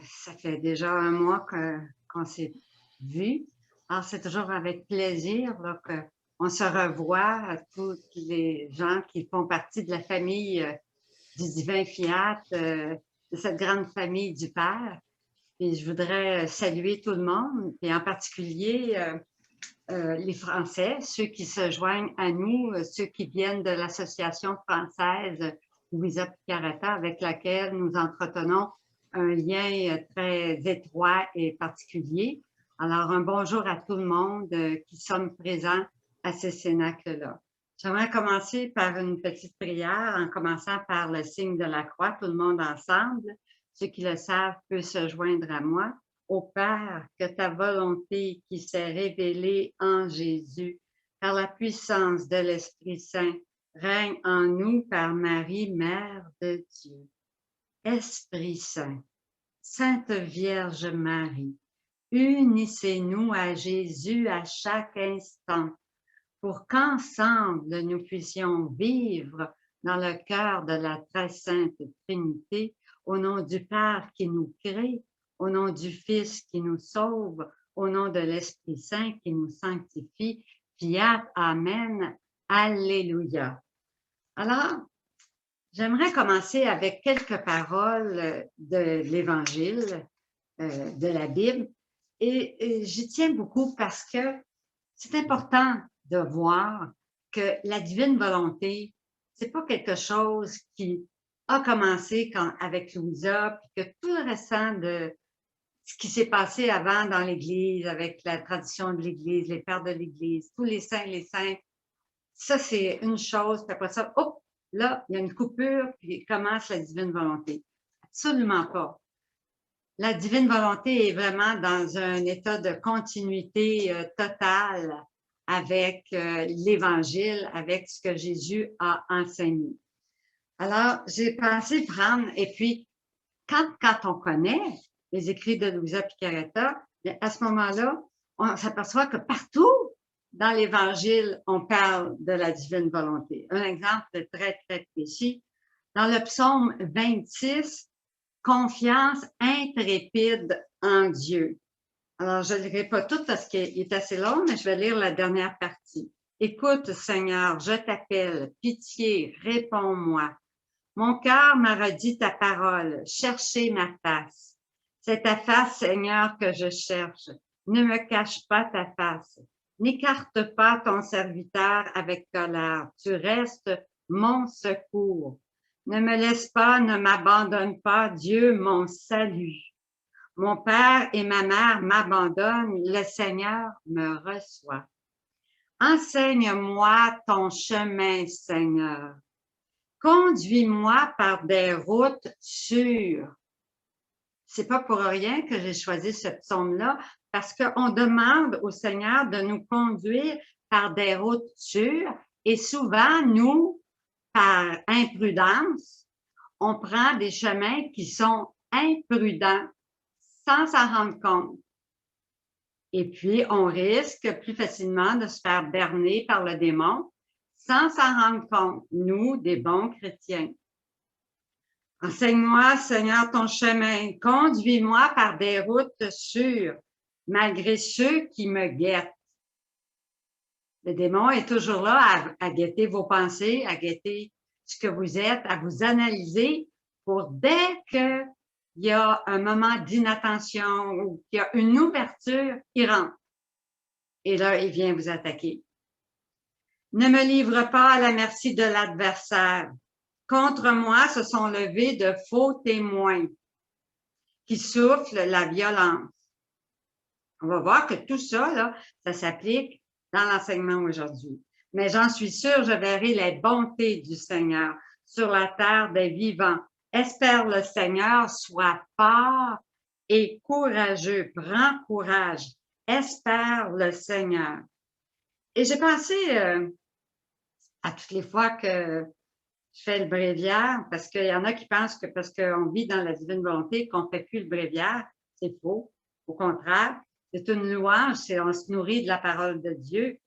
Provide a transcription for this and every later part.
Ça fait déjà un mois qu'on s'est vus. Alors, c'est toujours avec plaisir là, qu'on se revoit, tous les gens qui font partie de la famille du Divin Fiat, de cette grande famille du Père. Et je voudrais saluer tout le monde, et en particulier les Français, ceux qui se joignent à nous, ceux qui viennent de l'Association française Louisa Piccarreta, avec laquelle nous entretenons un lien très étroit et particulier. Alors, un bonjour à tout le monde qui sommes présents à ce cénacle-là. J'aimerais commencer par une petite prière, en commençant par le signe de la croix, tout le monde ensemble. Ceux qui le savent peuvent se joindre à moi. Ô Père, que ta volonté qui s'est révélée en Jésus, par la puissance de l'Esprit Saint, règne en nous par Marie, Mère de Dieu. Esprit Saint, Sainte Vierge Marie, unissez-nous à Jésus à chaque instant, pour qu'ensemble nous puissions vivre dans le cœur de la très sainte Trinité, au nom du Père qui nous crée, au nom du Fils qui nous sauve, au nom de l'Esprit Saint qui nous sanctifie. Fiat, Amen, Alléluia. Alors, j'aimerais commencer avec quelques paroles de l'Évangile, de la Bible, et j'y tiens beaucoup parce que c'est important de voir que la divine volonté, c'est pas quelque chose qui a commencé avec Louisa, puis que tout le restant de ce qui s'est passé avant dans l'Église, avec la tradition de l'Église, les pères de l'Église, tous les saints, ça c'est une chose, puis après ça, hop, là, il y a une coupure, puis commence la divine volonté. Absolument pas. La divine volonté est vraiment dans un état de continuité totale avec l'Évangile, avec ce que Jésus a enseigné. Alors, j'ai pensé prendre, et puis, quand on connaît les écrits de Louisa Piccarreta, à ce moment-là, on s'aperçoit que partout dans l'Évangile, on parle de la divine volonté. Un exemple très, très précis. Dans le psaume 26, confiance intrépide en Dieu. Alors, je ne lirai pas tout parce qu'il est assez long, mais je vais lire la dernière partie. Écoute, Seigneur, je t'appelle, pitié, réponds-moi. Mon cœur m'a redit ta parole, cherchez ma face. C'est ta face, Seigneur, que je cherche. Ne me cache pas ta face. N'écarte pas ton serviteur avec colère. Tu restes mon secours. Ne me laisse pas, ne m'abandonne pas, Dieu, mon salut. Mon père et ma mère m'abandonnent, le Seigneur me reçoit. Enseigne-moi ton chemin, Seigneur. Conduis-moi par des routes sûres. C'est pas pour rien que j'ai choisi ce psaume-là, parce qu'on demande au Seigneur de nous conduire par des routes sûres, et souvent, nous, par imprudence, on prend des chemins qui sont imprudents sans s'en rendre compte. Et puis, on risque plus facilement de se faire berner par le démon sans s'en rendre compte, nous, des bons chrétiens. Enseigne-moi, Seigneur, ton chemin. Conduis-moi par des routes sûres, malgré ceux qui me guettent. Le démon est toujours là à guetter vos pensées, à guetter ce que vous êtes, à vous analyser pour dès qu'il y a un moment d'inattention ou qu'il y a une ouverture, il rentre. Et là, il vient vous attaquer. Ne me livre pas à la merci de l'adversaire. Contre moi se sont levés de faux témoins qui soufflent la violence. On va voir que tout ça, là, ça s'applique dans l'enseignement aujourd'hui. Mais j'en suis sûre, je verrai les bontés du Seigneur sur la terre des vivants. Espère le Seigneur, sois fort et courageux. Prends courage. Espère le Seigneur. Et j'ai pensé à toutes les fois que je fais le bréviaire, parce qu'il y en a qui pensent que parce qu'on vit dans la divine volonté, qu'on ne fait plus le bréviaire. C'est faux. Au contraire, c'est une louange, on se nourrit de la parole de Dieu.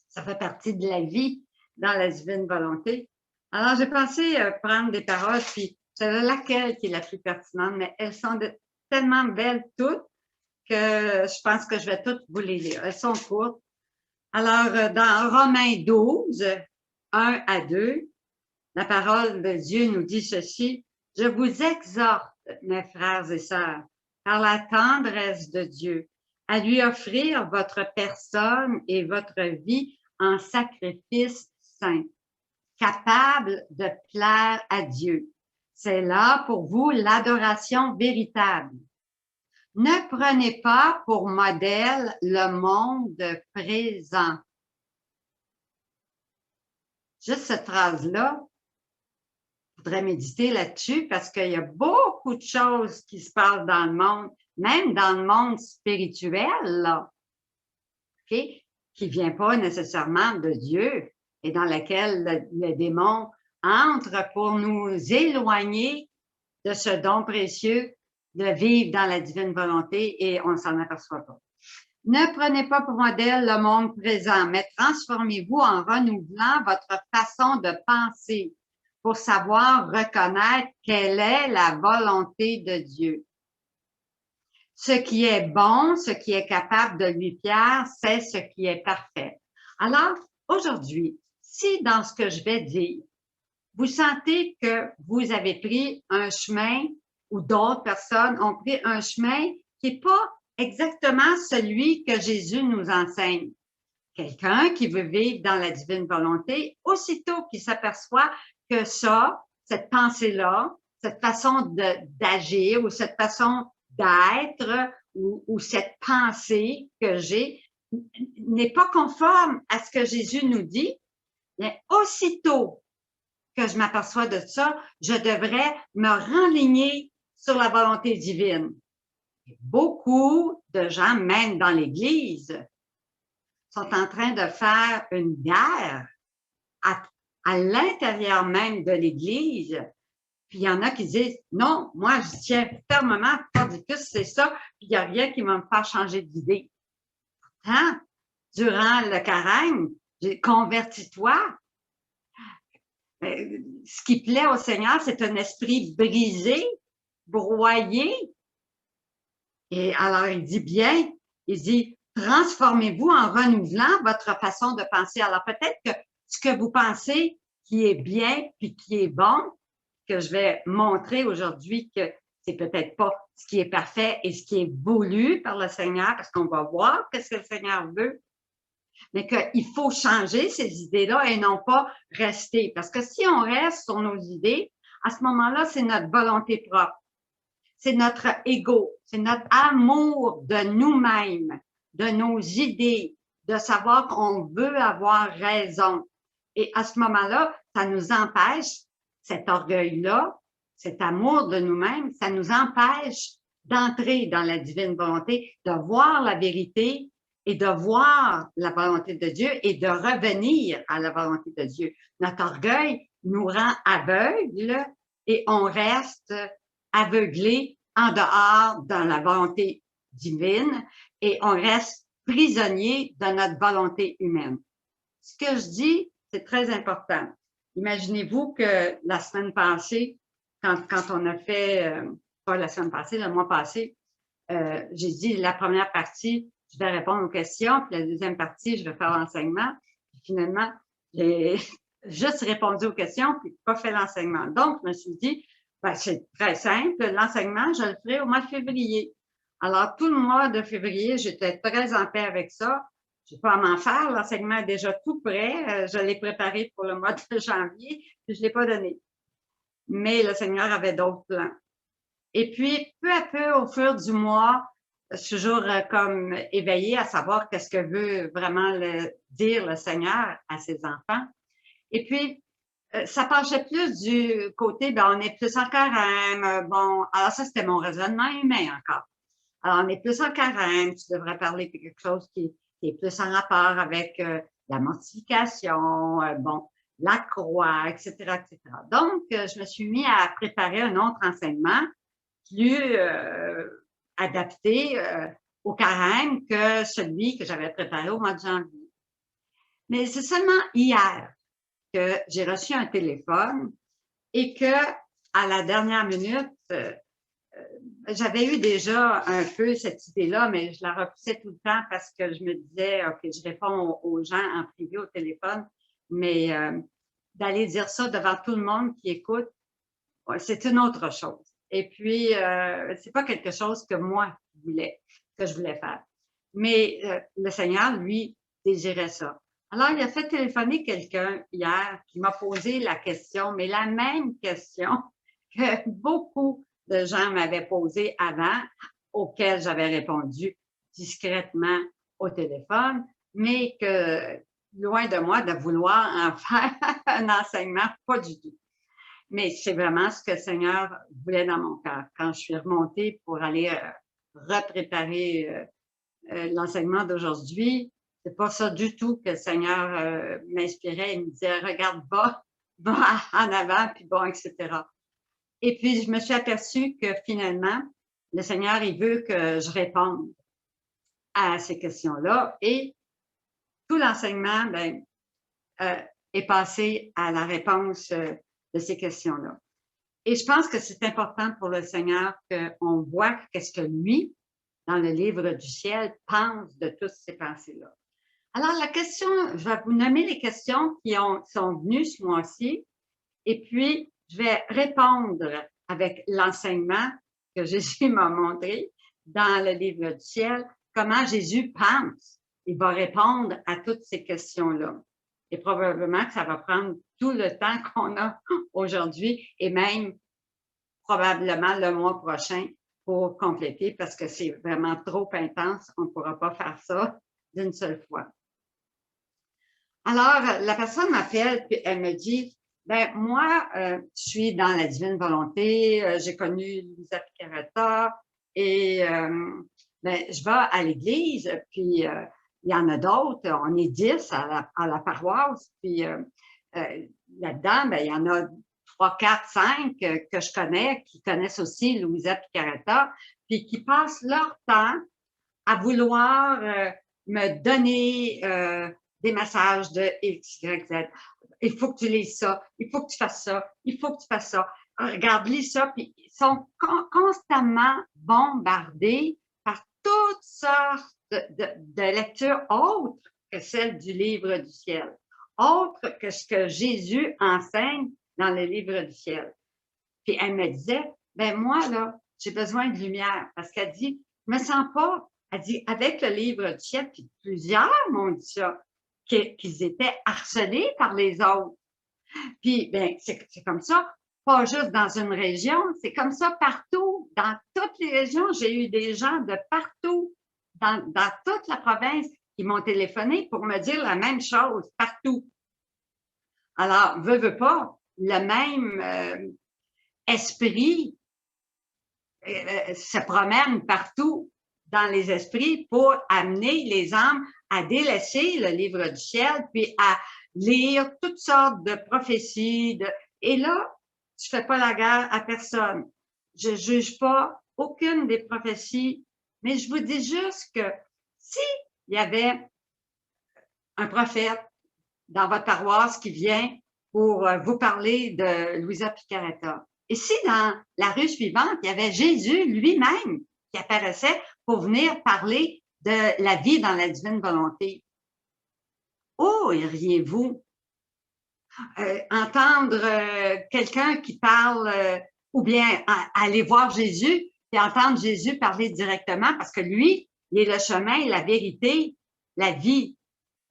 Ça fait partie de la vie dans la divine volonté. Alors, j'ai pensé prendre des paroles, puis c'est laquelle qui est la plus pertinente, mais elles sont tellement belles toutes que je pense que je vais toutes vous les lire. Elles sont courtes. Alors, dans Romains 12, 1 à 2, la parole de Dieu nous dit ceci: « Je vous exhorte, mes frères et sœurs, par la tendresse de Dieu, à lui offrir votre personne et votre vie en sacrifice saint, capable de plaire à Dieu. C'est là pour vous l'adoration véritable. Ne prenez pas pour modèle le monde présent. » Juste cette phrase-là, je voudrais méditer là-dessus parce qu'il y a beaucoup de choses qui se passent dans le monde, même dans le monde spirituel, là, okay, qui ne vient pas nécessairement de Dieu et dans lequel le démon entre pour nous éloigner de ce don précieux de vivre dans la divine volonté et on ne s'en aperçoit pas. Ne prenez pas pour modèle le monde présent, mais transformez-vous en renouvelant votre façon de penser pour savoir reconnaître quelle est la volonté de Dieu. Ce qui est bon, ce qui est capable de lui plaire, c'est ce qui est parfait. Alors, aujourd'hui, si dans ce que je vais dire, vous sentez que vous avez pris un chemin ou d'autres personnes ont pris un chemin qui n'est pas exactement celui que Jésus nous enseigne. Quelqu'un qui veut vivre dans la divine volonté, aussitôt qu'il s'aperçoit que ça, cette pensée-là, cette façon d'agir ou cette façon d'être ou cette pensée que j'ai n'est pas conforme à ce que Jésus nous dit, mais aussitôt que je m'aperçois de ça, je devrais me renligner sur la volonté divine. Beaucoup de gens, même dans l'Église, sont en train de faire une guerre à l'intérieur même de l'Église. Puis il y en a qui disent, non, moi je tiens fermement, Cordicus, c'est ça, puis il n'y a rien qui va me faire changer d'idée. Pourtant, durant le carême, j'ai converti-toi. Ce qui plaît au Seigneur, c'est un esprit brisé, broyé. Et alors, il dit bien, il dit, transformez-vous en renouvelant votre façon de penser. Alors, peut-être que ce que vous pensez qui est bien puis qui est bon, que je vais montrer aujourd'hui que c'est peut-être pas ce qui est parfait et ce qui est voulu par le Seigneur, parce qu'on va voir qu'est-ce que le Seigneur veut, mais qu'il faut changer ces idées-là et non pas rester. Parce que si on reste sur nos idées, à ce moment-là, c'est notre volonté propre. C'est notre ego, c'est notre amour de nous-mêmes, de nos idées, de savoir qu'on veut avoir raison. Et à ce moment-là, ça nous empêche, cet orgueil-là, cet amour de nous-mêmes, ça nous empêche d'entrer dans la divine volonté, de voir la vérité et de voir la volonté de Dieu et de revenir à la volonté de Dieu. Notre orgueil nous rend aveugles et on reste aveuglé en dehors de la volonté divine et on reste prisonnier de notre volonté humaine. Ce que je dis, c'est très important. Imaginez-vous que la semaine passée, quand on a fait, pas la semaine passée, le mois passé, j'ai dit la première partie, je vais répondre aux questions, puis la deuxième partie, je vais faire l'enseignement. Finalement, j'ai juste répondu aux questions, puis pas fait l'enseignement. Donc, je me suis dit, ben, c'est très simple, l'enseignement, je le ferai au mois de février. Alors, tout le mois de février, j'étais très en paix avec ça. Je ne vais pas m'en faire, l'enseignement est déjà tout prêt. Je l'ai préparé pour le mois de janvier, puis je ne l'ai pas donné. Mais le Seigneur avait d'autres plans. Et puis, peu à peu, au fur du mois, je suis toujours comme éveillée à savoir qu'est-ce que veut vraiment dire le Seigneur à ses enfants. Et puis, ça penchait plus du côté, ben, on est plus en carême. Bon, alors ça, c'était mon raisonnement humain encore. Alors, on est plus en carême, tu devrais parler de quelque chose qui est plus en rapport avec la mortification, bon, la croix, etc., etc. Donc, je me suis mis à préparer un autre enseignement plus adapté au carême que celui que j'avais préparé au mois de janvier. Mais c'est seulement hier que j'ai reçu un téléphone et que à la dernière minute, j'avais eu déjà un peu cette idée-là, mais je la repoussais tout le temps parce que je me disais, OK, je réponds aux gens en privé au téléphone, mais d'aller dire ça devant tout le monde qui écoute, ouais, c'est une autre chose. Et puis, c'est pas quelque chose que moi que je voulais faire. Mais le Seigneur, lui, désirait ça. Alors, il a fait téléphoner quelqu'un hier qui m'a posé la question, mais la même question que beaucoup de gens m'avaient posée avant, auquel j'avais répondu discrètement au téléphone, mais que loin de moi de vouloir en faire un enseignement, pas du tout. Mais c'est vraiment ce que le Seigneur voulait dans mon cœur. Quand je suis remontée pour aller repréparer l'enseignement d'aujourd'hui, c'est pas ça du tout que le Seigneur m'inspirait. Il me disait, regarde, va en avant, puis bon, etc. Et puis, je me suis aperçue que finalement, le Seigneur, il veut que je réponde à ces questions-là. Et tout l'enseignement, ben, est passé à la réponse de ces questions-là. Et je pense que c'est important pour le Seigneur qu'on voit qu'est-ce que lui, dans le livre du ciel, pense de toutes ces pensées-là. Alors, la question, je vais vous nommer les questions qui sont venues ce mois-ci, et puis je vais répondre avec l'enseignement que Jésus m'a montré dans le livre du ciel, comment Jésus pense. Il va répondre à toutes ces questions-là. Et probablement que ça va prendre tout le temps qu'on a aujourd'hui et même probablement le mois prochain pour compléter parce que c'est vraiment trop intense. On ne pourra pas faire ça d'une seule fois. Alors, la personne m'appelle puis elle me dit, ben moi, je suis dans la divine volonté, j'ai connu Louisa Picaretta et ben, je vais à l'église, puis il y en a d'autres, on est 10 à la paroisse, puis là-dedans, ben, il y en a 3, 4, 5 que je connais, qui connaissent aussi Louisa Picaretta, puis qui passent leur temps à vouloir me donner des messages de X, Y, Z. Il faut que tu lises ça, il faut que tu fasses ça, il faut que tu fasses ça. Regarde, lis ça, puis ils sont constamment bombardés par toutes sortes de lectures autres que celles du livre du ciel, autres que ce que Jésus enseigne dans le livre du ciel. Puis elle me disait, ben moi, là, j'ai besoin de lumière, parce qu'elle dit, je me sens pas, elle dit, avec le livre du ciel, puis plusieurs m'ont dit ça, qu'ils étaient harcelés par les autres. Puis, ben, c'est comme ça, pas juste dans une région, c'est comme ça partout. Dans toutes les régions, j'ai eu des gens de partout, dans toute la province, qui m'ont téléphoné pour me dire la même chose, partout. Alors, veux pas, le même esprit se promène partout dans les esprits pour amener les âmes à délaisser le livre du ciel, puis à lire toutes sortes de prophéties. Et là, je fais pas la guerre à personne. Je juge pas aucune des prophéties, mais je vous dis juste que si il y avait un prophète dans votre paroisse qui vient pour vous parler de Louisa Picaretta, et si dans la rue suivante, il y avait Jésus lui-même qui apparaissait pour venir parler de la vie dans la divine volonté, oh, iriez-vous entendre quelqu'un qui parle, ou bien aller voir Jésus et entendre Jésus parler directement, parce que lui, il est le chemin, la vérité, la vie.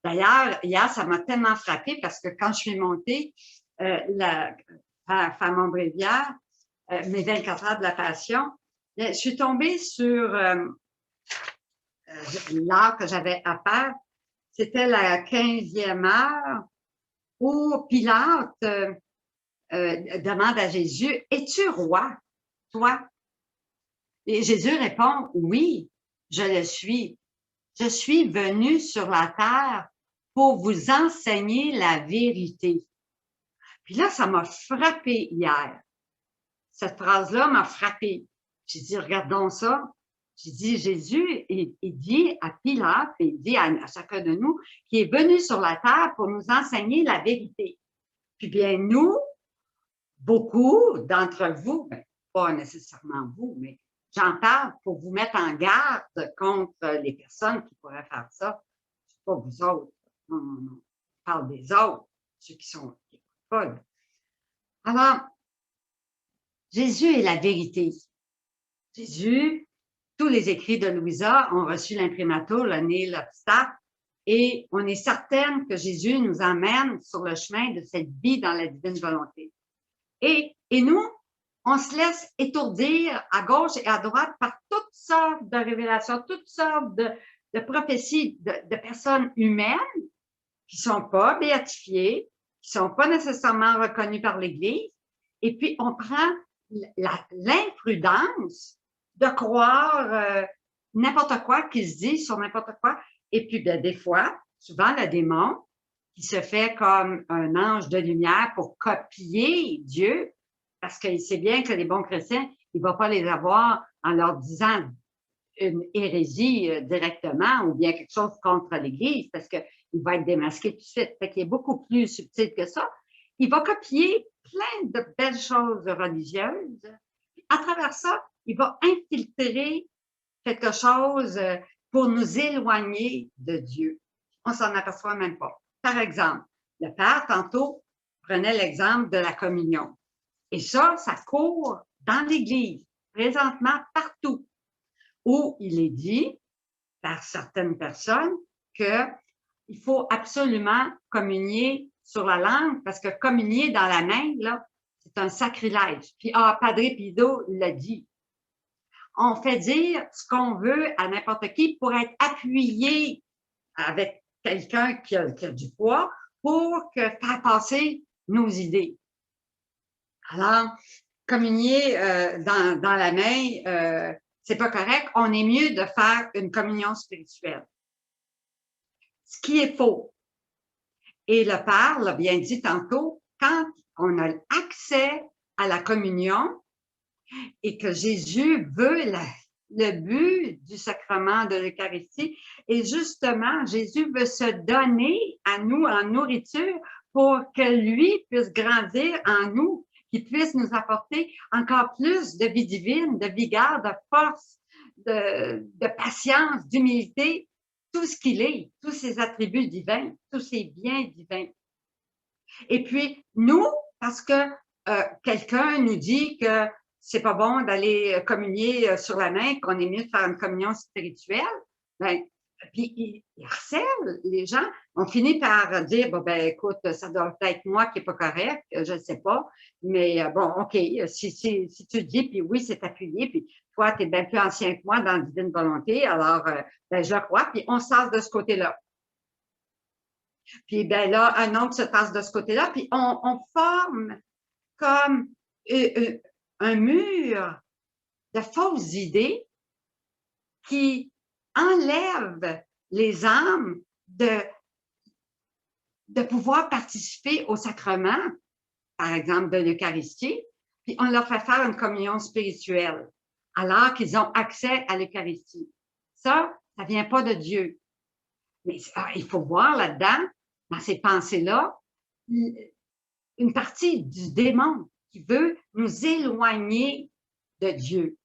D'ailleurs, hier, ça m'a tellement frappée parce que quand je suis montée, à Montbrévière, mes 24 heures de la Passion, je suis tombée sur l'heure que j'avais à faire. C'était la 15e heure où Pilate demande à Jésus, es-tu roi, toi? Et Jésus répond, oui, je le suis. Je suis venu sur la terre pour vous enseigner la vérité. Puis là, ça m'a frappé hier. Cette phrase-là m'a frappée. J'ai dit, regardons ça. J'ai dit, Jésus, il dit à Pilate, il dit à chacun de nous, qui est venu sur la terre pour nous enseigner la vérité. Puis bien, nous, beaucoup d'entre vous, ben, pas nécessairement vous, mais j'en parle pour vous mettre en garde contre les personnes qui pourraient faire ça. C'est pas vous autres. Non, non, non. Je parle des autres, ceux qui sont folles. Alors, Jésus est la vérité. Jésus, tous les écrits de Louisa ont reçu l'imprimatur, le nez, l'obstacle, et on est certaine que Jésus nous emmène sur le chemin de cette vie dans la divine volonté. Et nous, on se laisse étourdir à gauche et à droite par toutes sortes de révélations, toutes sortes de prophéties de personnes humaines qui sont pas béatifiées, qui sont pas nécessairement reconnues par l'Église. Et puis, on prend l'imprudence de croire n'importe quoi qui se dit sur n'importe quoi. Et puis, bien, des fois, souvent, le démon qui se fait comme un ange de lumière pour copier Dieu, parce qu'il sait bien que les bons chrétiens, il ne va pas les avoir en leur disant une hérésie directement ou bien quelque chose contre l'Église, parce qu'il va être démasqué tout de suite. Fait qu'il est beaucoup plus subtil que ça. Il va copier plein de belles choses religieuses. À travers ça, il va infiltrer quelque chose pour nous éloigner de Dieu. On s'en aperçoit même pas. Par exemple, le Père, tantôt, prenait l'exemple de la communion. Et ça court dans l'Église, présentement partout, où il est dit par certaines personnes qu'il faut absolument communier sur la langue, parce que communier dans la main, là, c'est un sacrilège. Puis, Padre Pio l'a dit. On fait dire ce qu'on veut à n'importe qui pour être appuyé avec quelqu'un qui a du poids pour faire passer nos idées. Alors, communier dans la main, c'est pas correct. On est mieux de faire une communion spirituelle. Ce qui est faux. Et le Père l'a bien dit tantôt, quand on a accès à la communion et que Jésus veut le but du sacrement de l'Eucharistie, et justement, Jésus veut se donner à nous en nourriture pour que lui puisse grandir en nous, qu'il puisse nous apporter encore plus de vie divine, de vigueur, de force, de patience, d'humilité, tout ce qu'il est, tous ses attributs divins, tous ses biens divins. Et puis, nous, parce que quelqu'un nous dit que c'est pas bon d'aller communier sur la main, qu'on est mieux de faire une communion spirituelle, ben, puis il harcèle les gens. On finit par dire, bon, ben, écoute, ça doit être moi qui est pas correct, je ne sais pas, mais bon, OK, si tu dis, puis oui, c'est appuyé, puis toi, tu es bien plus ancien que moi dans la divine volonté, alors, ben, je crois, puis on se de ce côté-là. Puis, ben là, un autre se tasse de ce côté-là, puis on forme comme un mur de fausses idées qui enlèvent les âmes de pouvoir participer au sacrement, par exemple de l'Eucharistie, puis on leur fait faire une communion spirituelle, alors qu'ils ont accès à l'Eucharistie. Ça vient pas de Dieu. Mais il faut voir là-dedans, dans ces pensées-là, une partie du démon qui veut nous éloigner de Dieu.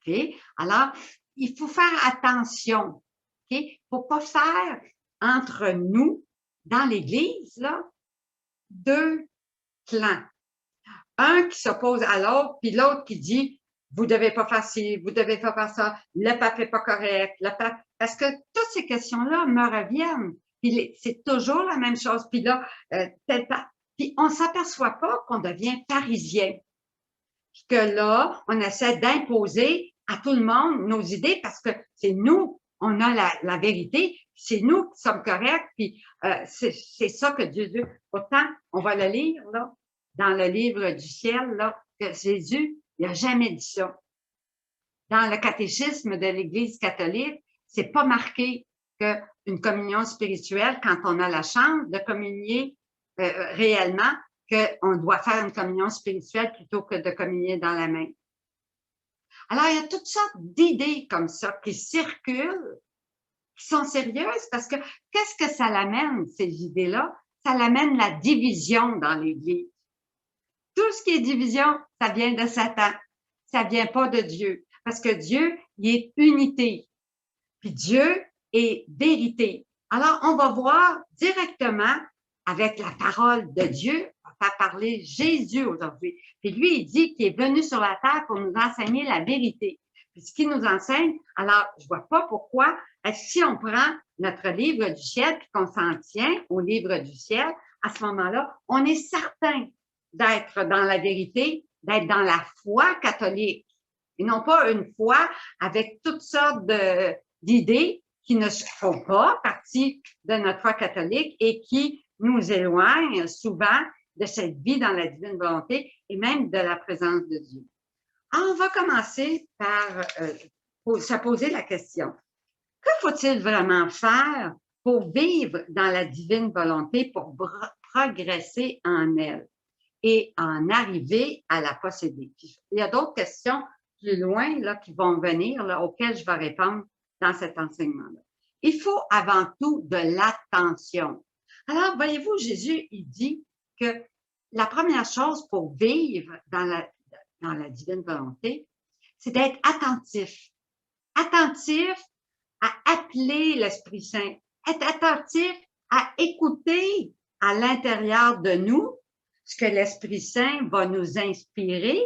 Okay? Alors, il faut faire attention. Il ne faut pas faire entre nous, dans l'Église, là, deux clans. Un qui s'oppose à l'autre, puis l'autre qui dit vous ne devez pas faire ci, vous ne devez pas faire ça, le pape n'est pas correct, le pape. Parce que toutes ces questions-là me reviennent. Puis c'est toujours la même chose. Puis là, tel pape. Puis on ne s'aperçoit pas qu'on devient parisien. Que là, on essaie d'imposer à tout le monde nos idées parce que c'est nous, on a la vérité, c'est nous qui sommes corrects, puis c'est ça que Dieu veut. Pourtant, on va le lire, là, dans le livre du ciel, là, que Jésus, il n'a jamais dit ça. Dans le catéchisme de l'Église catholique, c'est pas marqué qu'une communion spirituelle, quand on a la chance de communier réellement, qu'on doit faire une communion spirituelle plutôt que de communier dans la main. Alors, il y a toutes sortes d'idées comme ça qui circulent, qui sont sérieuses, parce que qu'est-ce que ça l'amène, ces idées-là? Ça l'amène la division dans l'Église. Tout ce qui est division, ça vient de Satan. Ça vient pas de Dieu. parce que Dieu, il est unité. Puis Dieu est vérité. Alors, on va voir directement avec la parole de Dieu, on va faire parler Jésus aujourd'hui. Puis lui, il dit qu'il est venu sur la terre pour nous enseigner la vérité. Puis ce qu'il nous enseigne, alors, je vois pas pourquoi, si on prend notre livre du ciel puis qu'on s'en tient au livre du ciel, à ce moment-là, on est certain d'être dans la vérité, d'être dans la foi catholique. Et non pas une foi avec toutes sortes d'idées qui ne font pas partie de notre foi catholique et qui nous éloignent souvent de cette vie dans la divine volonté et même de la présence de Dieu. Alors, on va commencer par se poser la question. Que faut-il vraiment faire pour vivre dans la divine volonté, pour progresser en elle et en arriver à la posséder? Puis, il y a d'autres questions plus loin là, qui vont venir, là, auxquelles je vais répondre dans cet enseignement-là. Il faut avant tout de l'attention. Alors, voyez-vous, Jésus, il dit que la première chose pour vivre dans la divine volonté, c'est d'être attentif. Attentif à appeler l'Esprit Saint. Être attentif à écouter à l'intérieur de nous ce que l'Esprit Saint va nous inspirer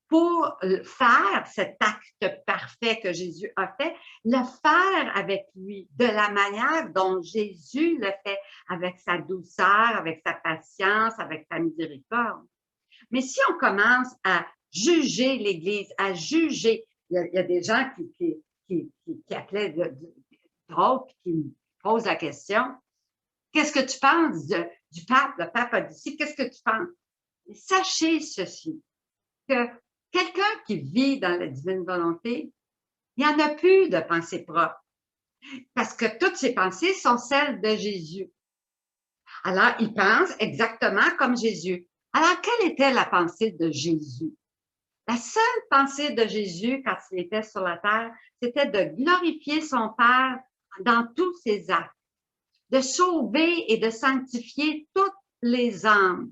pour faire cet acte parfait que Jésus a fait, le faire avec lui de la manière dont Jésus le fait, avec sa douceur, avec sa patience, avec sa miséricorde. Mais si on commence à juger l'Église, à juger, il y a des gens qui appelaient d'autres, qui me posent la question, qu'est-ce que tu penses du pape? Le pape a dit ci, qu'est-ce que tu penses? Sachez ceci, que quelqu'un qui vit dans la divine volonté, il n'y en a plus de pensées propres, parce que toutes ses pensées sont celles de Jésus. Alors, il pense exactement comme Jésus. Alors, quelle était la pensée de Jésus? La seule pensée de Jésus, quand il était sur la terre, c'était de glorifier son Père dans tous ses actes, de sauver et de sanctifier toutes les âmes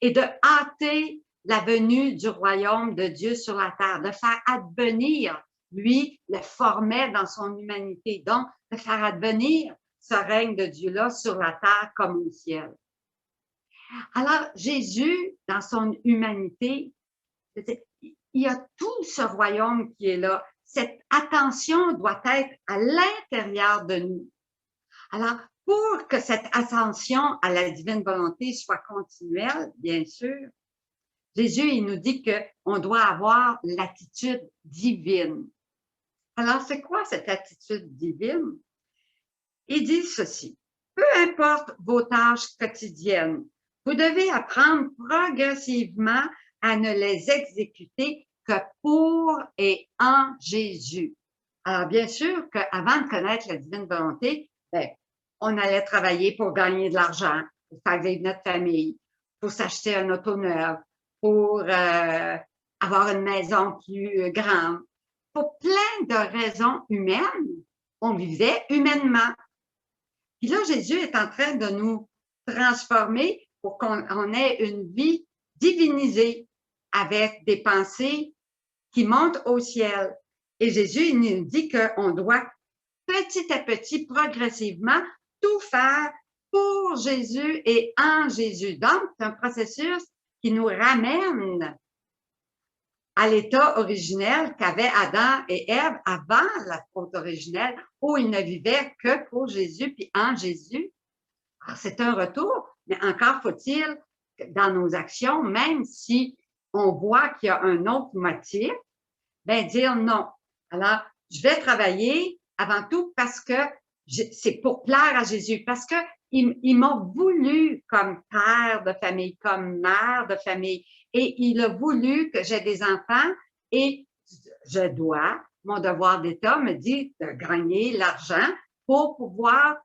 et de hâter la venue du royaume de Dieu sur la terre, de faire advenir, lui le formait dans son humanité, donc de faire advenir ce règne de Dieu-là sur la terre comme au ciel. Alors, Jésus, dans son humanité, il y a tout ce royaume qui est là. Cette attention doit être à l'intérieur de nous. Alors, pour que cette ascension à la divine volonté soit continuelle, bien sûr, Jésus, il nous dit qu'on doit avoir l'attitude divine. Alors, c'est quoi cette attitude divine? Il dit ceci, peu importe vos tâches quotidiennes, vous devez apprendre progressivement à ne les exécuter que pour et en Jésus. Alors, bien sûr qu'avant de connaître la divine volonté, ben, on allait travailler pour gagner de l'argent, pour faire vivre notre famille, pour s'acheter un auto neuf, pour avoir une maison plus grande. Pour plein de raisons humaines, on vivait humainement. Puis là, Jésus est en train de nous transformer pour qu'on ait une vie divinisée avec des pensées qui montent au ciel. Et Jésus, il nous dit qu'on doit petit à petit, progressivement, tout faire pour Jésus et en Jésus. Donc, c'est un processus qui nous ramène à l'état originel qu'avaient Adam et Ève avant la faute originelle, où ils ne vivaient que pour Jésus puis en Jésus. Alors, c'est un retour, mais encore faut-il, dans nos actions, même si on voit qu'il y a un autre motif, ben dire non. Alors, je vais travailler avant tout parce que c'est pour plaire à Jésus, parce que il m'a voulu comme père de famille, comme mère de famille, et il a voulu que j'ai des enfants et je dois, mon devoir d'État me dit de gagner l'argent pour pouvoir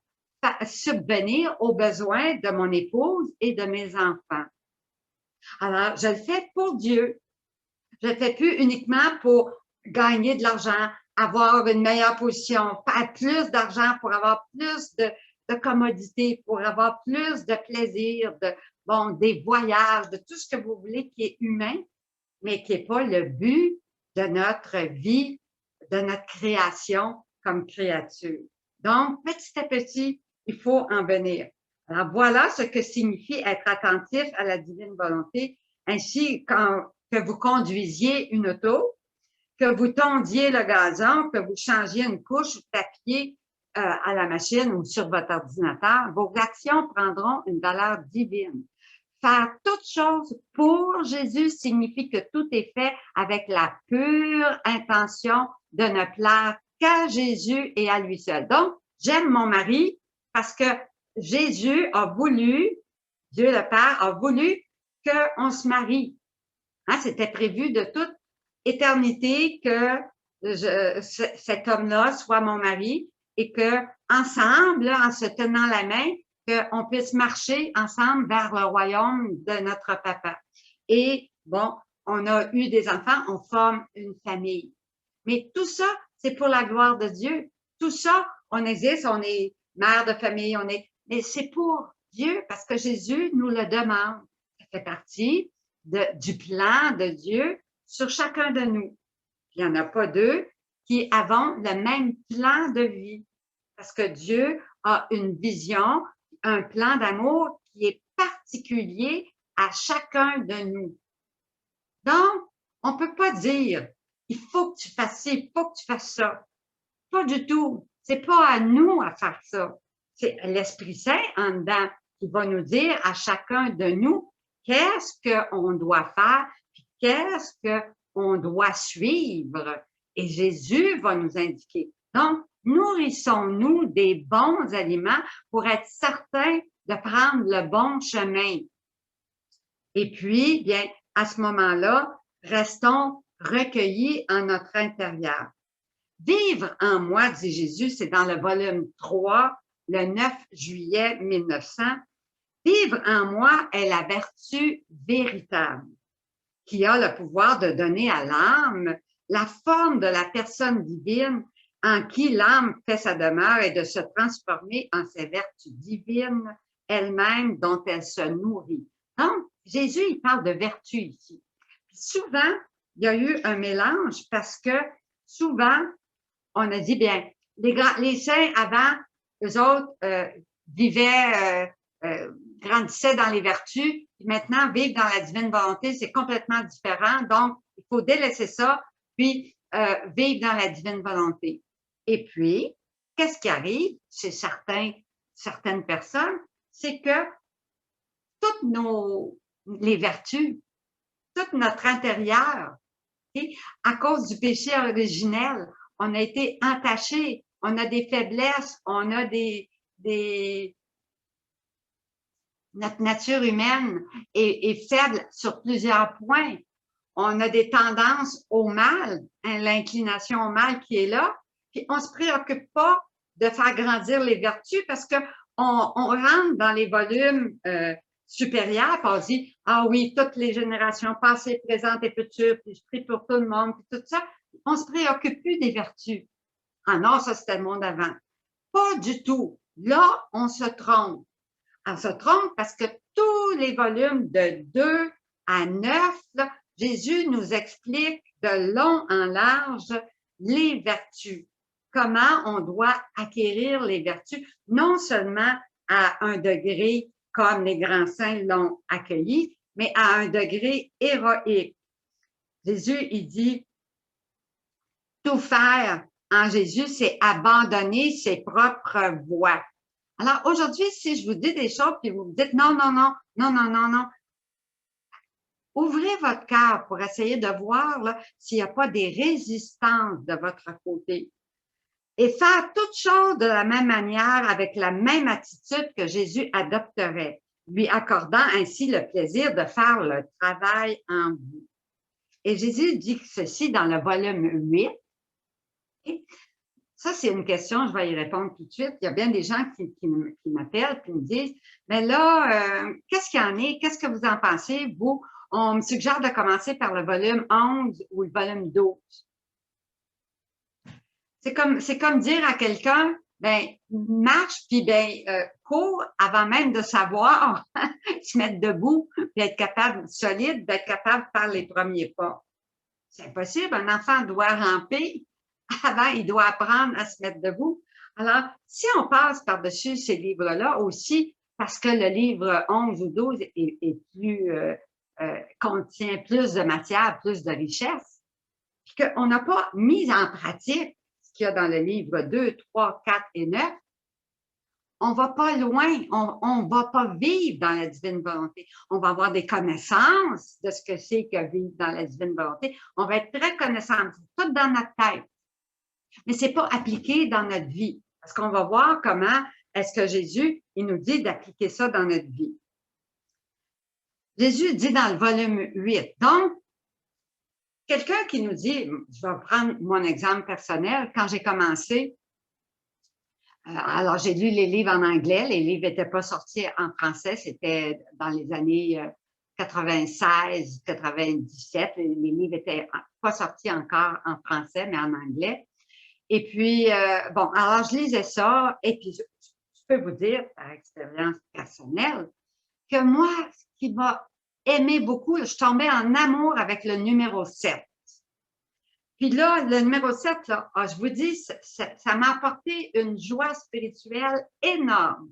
subvenir aux besoins de mon épouse et de mes enfants. Alors, je le fais pour Dieu. Je le fais plus uniquement pour gagner de l'argent, avoir une meilleure position, faire plus d'argent pour avoir plus de commodité, pour avoir plus de plaisir, des voyages, de tout ce que vous voulez qui est humain, mais qui n'est pas le but de notre vie, de notre création comme créature. Donc, petit à petit, il faut en venir. Alors, voilà ce que signifie être attentif à la divine volonté, ainsi que vous conduisiez une auto, que vous tondiez le gazon, que vous changiez une couche, vous tapiez à la machine ou sur votre ordinateur, vos actions prendront une valeur divine. Faire toute chose pour Jésus signifie que tout est fait avec la pure intention de ne plaire qu'à Jésus et à lui seul. Donc, j'aime mon mari parce que Jésus a voulu, Dieu le Père a voulu qu'on se marie. Hein, c'était prévu de toute éternité que cet homme-là soit mon mari et que ensemble, en se tenant la main, qu'on puisse marcher ensemble vers le royaume de notre papa. Et bon, on a eu des enfants, on forme une famille. Mais tout ça, c'est pour la gloire de Dieu. Tout ça, on existe, on est mère de famille, mais c'est pour Dieu parce que Jésus nous le demande. Ça fait partie du plan de Dieu sur chacun de nous. Il n'y en a pas deux qui avons le même plan de vie parce que Dieu a une vision, un plan d'amour qui est particulier à chacun de nous. Donc, on ne peut pas dire il faut que tu fasses ci, il faut que tu fasses ça. Pas du tout. C'est pas à nous à faire ça. C'est l'Esprit Saint en dedans qui va nous dire à chacun de nous qu'est-ce qu'on doit faire, puis qu'est-ce qu'on doit suivre. Et Jésus va nous indiquer. Donc, nourrissons-nous des bons aliments pour être certains de prendre le bon chemin. Et puis, bien, à ce moment-là, restons recueillis en notre intérieur. Vivre en moi, dit Jésus, c'est dans le volume 3, le 9 juillet 1900. Vivre en moi est la vertu véritable qui a le pouvoir de donner à l'âme la forme de la personne divine en qui l'âme fait sa demeure et de se transformer en ses vertus divines elles-mêmes dont elle se nourrit. Donc, Jésus, il parle de vertu ici. Puis souvent, il y a eu un mélange parce que souvent, on a dit, bien, les saints avant, eux autres vivaient, grandissaient dans les vertus, puis maintenant, vivre dans la divine volonté, c'est complètement différent. Donc, il faut délaisser ça, puis vivre dans la divine volonté. Et puis, qu'est-ce qui arrive chez certaines personnes? C'est que toutes les vertus, tout notre intérieur, okay, à cause du péché originel, on a été entaché, on a des faiblesses, on a notre nature humaine est faible sur plusieurs points. On a des tendances au mal, hein, l'inclination au mal qui est là, puis on se préoccupe pas de faire grandir les vertus parce que on rentre dans les volumes supérieurs, puis on dit, ah oui, toutes les générations passées, présentes et futures, puis je prie pour tout le monde, puis tout ça. On se préoccupe plus des vertus. Ah non, ça c'était le monde avant. Pas du tout. Là, on se trompe. On se trompe parce que tous les volumes de 2 à 9, là, Jésus nous explique de long en large les vertus. Comment on doit acquérir les vertus, non seulement à un degré comme les grands saints l'ont accueilli, mais à un degré héroïque. Jésus, il dit, tout faire en Jésus, c'est abandonner ses propres voies. Alors aujourd'hui, si je vous dis des choses puis vous me dites non, non, non, non, non, non, non, ouvrez votre cœur pour essayer de voir s'il n'y a pas des résistances de votre côté. Et faire toutes choses de la même manière, avec la même attitude que Jésus adopterait, lui accordant ainsi le plaisir de faire le travail en vous. Et Jésus dit ceci dans le volume 8. Et ça, c'est une question, je vais y répondre tout de suite. Il y a bien des gens qui m'appellent et me disent, mais là, qu'est-ce qu'il y en est? Qu'est-ce que vous en pensez, vous? On me suggère de commencer par le volume 11 ou le volume 12. C'est comme dire à quelqu'un, ben, marche, puis cours avant même de savoir se mettre debout, puis être capable, solide, d'être capable de faire les premiers pas. C'est impossible. Un enfant doit ramper. Avant, il doit apprendre à se mettre debout. Alors, si on passe par-dessus ces livres-là aussi, parce que le livre 11 ou 12 est plus, contient plus de matière, plus de richesse, puis qu'on n'a pas mis en pratique ce qu'il y a dans le livre 2, 3, 4 et 9, on ne va pas loin, on ne va pas vivre dans la divine volonté. On va avoir des connaissances de ce que c'est que vivre dans la divine volonté. On va être très connaissant, tout dans notre tête. Mais ce n'est pas appliqué dans notre vie. Parce qu'on va voir comment est-ce que Jésus, il nous dit d'appliquer ça dans notre vie. Jésus dit dans le volume 8. Donc, quelqu'un qui nous dit, je vais prendre mon exemple personnel, quand j'ai commencé, alors j'ai lu les livres en anglais, les livres n'étaient pas sortis en français, c'était dans les années 96, 97, les livres n'étaient pas sortis encore en français, mais en anglais. Et puis, bon, alors je lisais ça, et puis je peux vous dire, par expérience personnelle, que moi, ce qui m'a aimé beaucoup, je tombais en amour avec le numéro 7. Puis là, le numéro 7, là, je vous dis, ça m'a apporté une joie spirituelle énorme.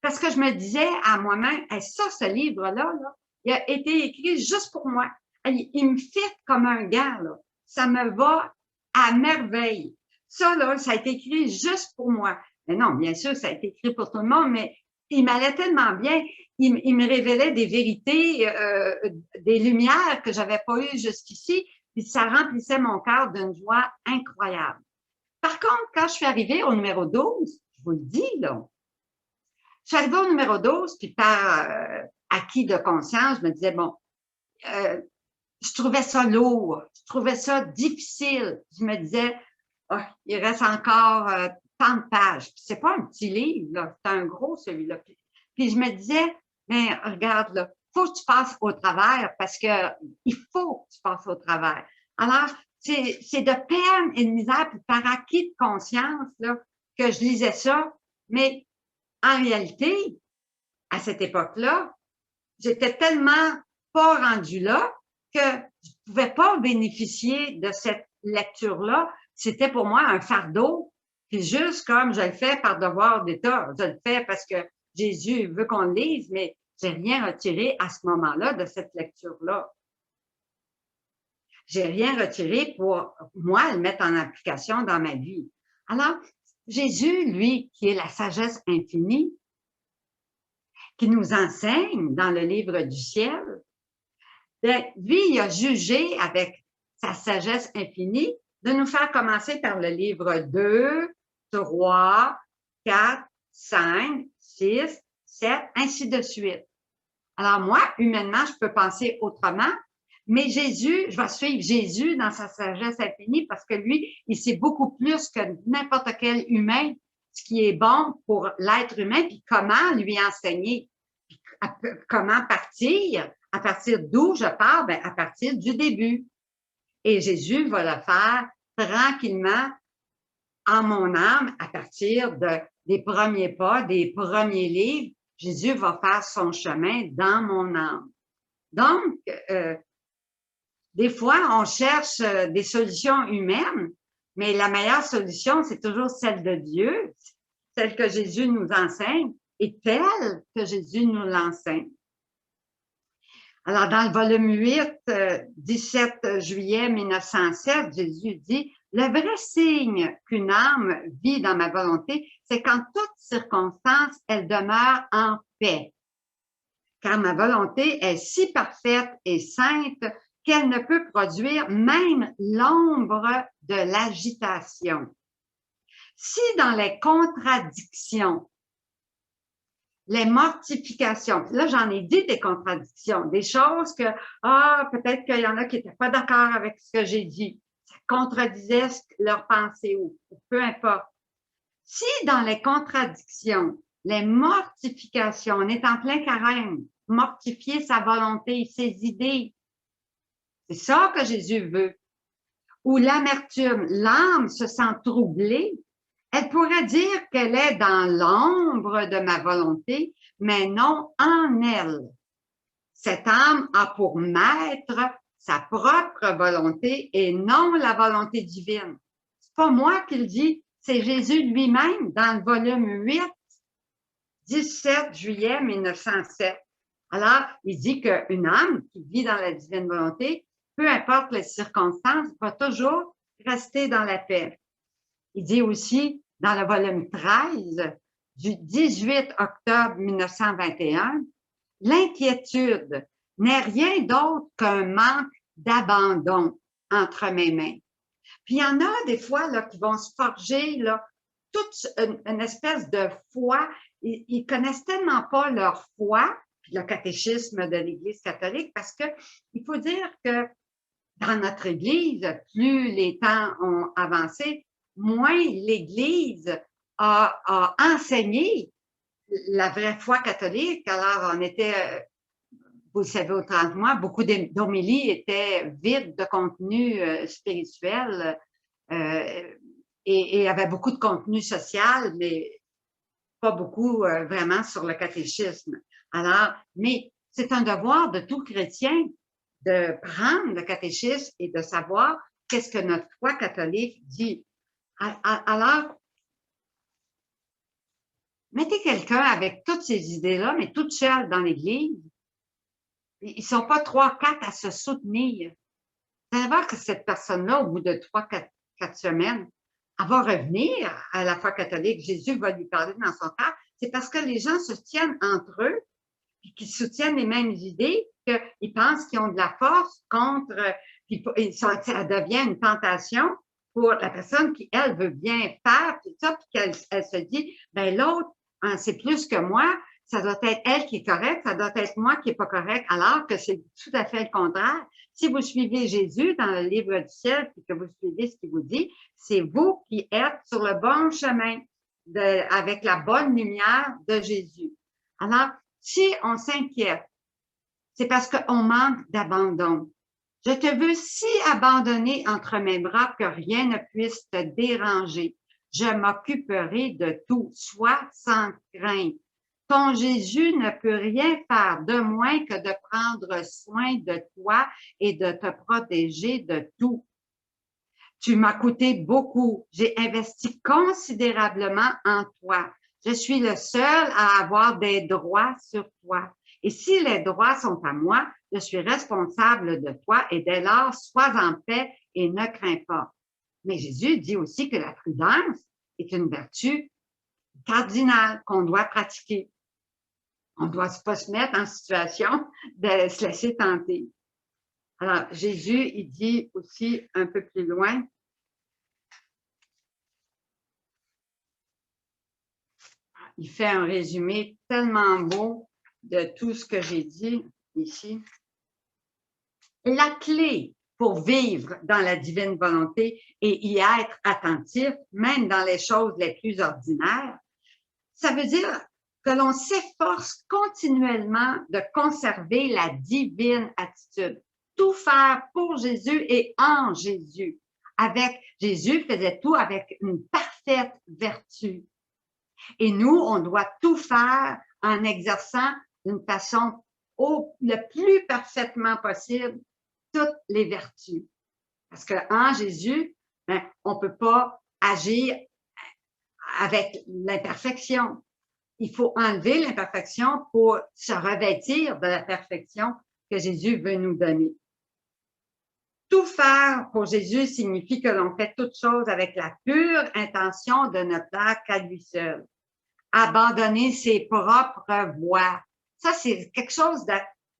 Parce que je me disais à moi-même, hey, ça, ce livre-là, là, il a été écrit juste pour moi. Il me fit comme un gant, là. Ça me va à merveille. Ça, là, ça a été écrit juste pour moi. Mais non, bien sûr, ça a été écrit pour tout le monde, mais il m'allait tellement bien. Il me révélait des vérités, des lumières que j'avais pas eues jusqu'ici. Puis ça remplissait mon cœur d'une joie incroyable. Par contre, quand je suis arrivée au numéro 12, je vous le dis, là, je suis arrivée au numéro 12, puis par acquis de conscience, je me disais, bon, je trouvais ça lourd, je trouvais ça difficile. Je me disais, oh, il reste encore tant de pages. C'est pas un petit livre, là, c'est un gros celui-là. Puis je me disais, mais regarde, là, faut que tu passes au travers parce que il faut que tu passes au travers. Alors, c'est de peine et de misère, puis par acquis de conscience, là, que je lisais ça. Mais en réalité, à cette époque-là, j'étais tellement pas rendue là que je pouvais pas bénéficier de cette lecture-là. C'était pour moi un fardeau. Puis juste comme je le fais par devoir d'État, je le fais parce que Jésus veut qu'on le lise, mais j'ai rien retiré à ce moment-là de cette lecture-là. J'ai rien retiré pour moi le mettre en application dans ma vie. Alors, Jésus, lui, qui est la sagesse infinie, qui nous enseigne dans le livre du ciel, bien, lui, il a jugé avec sa sagesse infinie de nous faire commencer par le livre 2, 3, 4, 5, 6, 7, ainsi de suite. Alors moi, humainement, je peux penser autrement, mais Jésus, je vais suivre Jésus dans sa sagesse infinie parce que lui, il sait beaucoup plus que n'importe quel humain ce qui est bon pour l'être humain, puis comment lui enseigner, comment partir, à partir d'où je pars, bien, à partir du début. Et Jésus va le faire tranquillement en mon âme à partir des premiers pas, des premiers livres. Jésus va faire son chemin dans mon âme. Donc, des fois, on cherche des solutions humaines, mais la meilleure solution, c'est toujours celle de Dieu, celle que Jésus nous enseigne et telle que Jésus nous l'enseigne. Alors, dans le volume 8, 17 juillet 1907, Jésus dit, « Le vrai signe qu'une âme vit dans ma volonté, c'est qu'en toutes circonstances, elle demeure en paix. Car ma volonté est si parfaite et sainte qu'elle ne peut produire même l'ombre de l'agitation. Si dans les contradictions, les mortifications, là j'en ai dit des contradictions, des choses que, peut-être qu'il y en a qui n'étaient pas d'accord avec ce que j'ai dit, ça contredisait leur pensée ou peu importe. Si dans les contradictions, les mortifications, on est en plein carême, mortifier sa volonté, ses idées, c'est ça que Jésus veut. Ou l'amertume, l'âme se sent troublée, elle pourrait dire qu'elle est dans l'ombre de ma volonté, mais non en elle. Cette âme a pour maître sa propre volonté et non la volonté divine. C'est pas moi qui le dis, c'est Jésus lui-même dans le volume 8, 17 juillet 1907. Alors, il dit qu'une âme qui vit dans la divine volonté, peu importe les circonstances, va toujours rester dans la paix. Il dit aussi dans le volume 13 du 18 octobre 1921, l'inquiétude n'est rien d'autre qu'un manque d'abandon entre mes mains. Puis il y en a des fois là, qui vont se forger là, toute une espèce de foi. Ils connaissent tellement pas leur foi, puis le catéchisme de l'Église catholique, parce que il faut dire que dans notre Église, plus les temps ont avancé, moins l'Église a enseigné la vraie foi catholique. Alors, on était, vous le savez autant que moi, beaucoup d'homélies étaient vides de contenu spirituel et il y avait beaucoup de contenu social, mais pas beaucoup vraiment sur le catéchisme. Alors, mais c'est un devoir de tout chrétien de prendre le catéchisme et de savoir qu'est-ce que notre foi catholique dit. Alors, mettez quelqu'un avec toutes ces idées-là, mais toute seule dans l'Église. Ils sont pas 3-4 à se soutenir. Vous allez voir que cette personne-là, au bout de 3-4 semaines, elle va revenir à la foi catholique. Jésus va lui parler dans son cœur. C'est parce que les gens se tiennent entre eux et qu'ils soutiennent les mêmes idées qu'ils pensent qu'ils ont de la force contre, puis ça devient une tentation pour la personne qui, elle, veut bien faire, tout ça, puis qu'elle se dit, ben l'autre, hein, c'est plus que moi, ça doit être elle qui est correcte, ça doit être moi qui est pas correct, alors que c'est tout à fait le contraire. Si vous suivez Jésus dans le livre du ciel, puis que vous suivez ce qu'il vous dit, c'est vous qui êtes sur le bon chemin avec la bonne lumière de Jésus. Alors, si on s'inquiète, c'est parce qu'on manque d'abandon. Je te veux si abandonné entre mes bras que rien ne puisse te déranger. Je m'occuperai de tout, sois sans crainte. Ton Jésus ne peut rien faire de moins que de prendre soin de toi et de te protéger de tout. Tu m'as coûté beaucoup. J'ai investi considérablement en toi. Je suis le seul à avoir des droits sur toi. Et si les droits sont à moi, je suis responsable de toi et dès lors, sois en paix et ne crains pas. Mais Jésus dit aussi que la prudence est une vertu cardinale qu'on doit pratiquer. On ne doit pas se mettre en situation de se laisser tenter. Alors, Jésus, il dit aussi un peu plus loin, il fait un résumé tellement beau de tout ce que j'ai dit ici. La clé pour vivre dans la divine volonté et y être attentif, même dans les choses les plus ordinaires, ça veut dire que l'on s'efforce continuellement de conserver la divine attitude. Tout faire pour Jésus et en Jésus. Jésus faisait tout avec une parfaite vertu. Et nous, on doit tout faire en exerçant d'une façon le plus parfaitement possible toutes les vertus. Parce qu'en Jésus, ben, on ne peut pas agir avec l'imperfection. Il faut enlever l'imperfection pour se revêtir de la perfection que Jésus veut nous donner. Tout faire pour Jésus signifie que l'on fait toute chose avec la pure intention de ne plaire qu'à lui seul. Abandonner ses propres voies. Ça, c'est quelque chose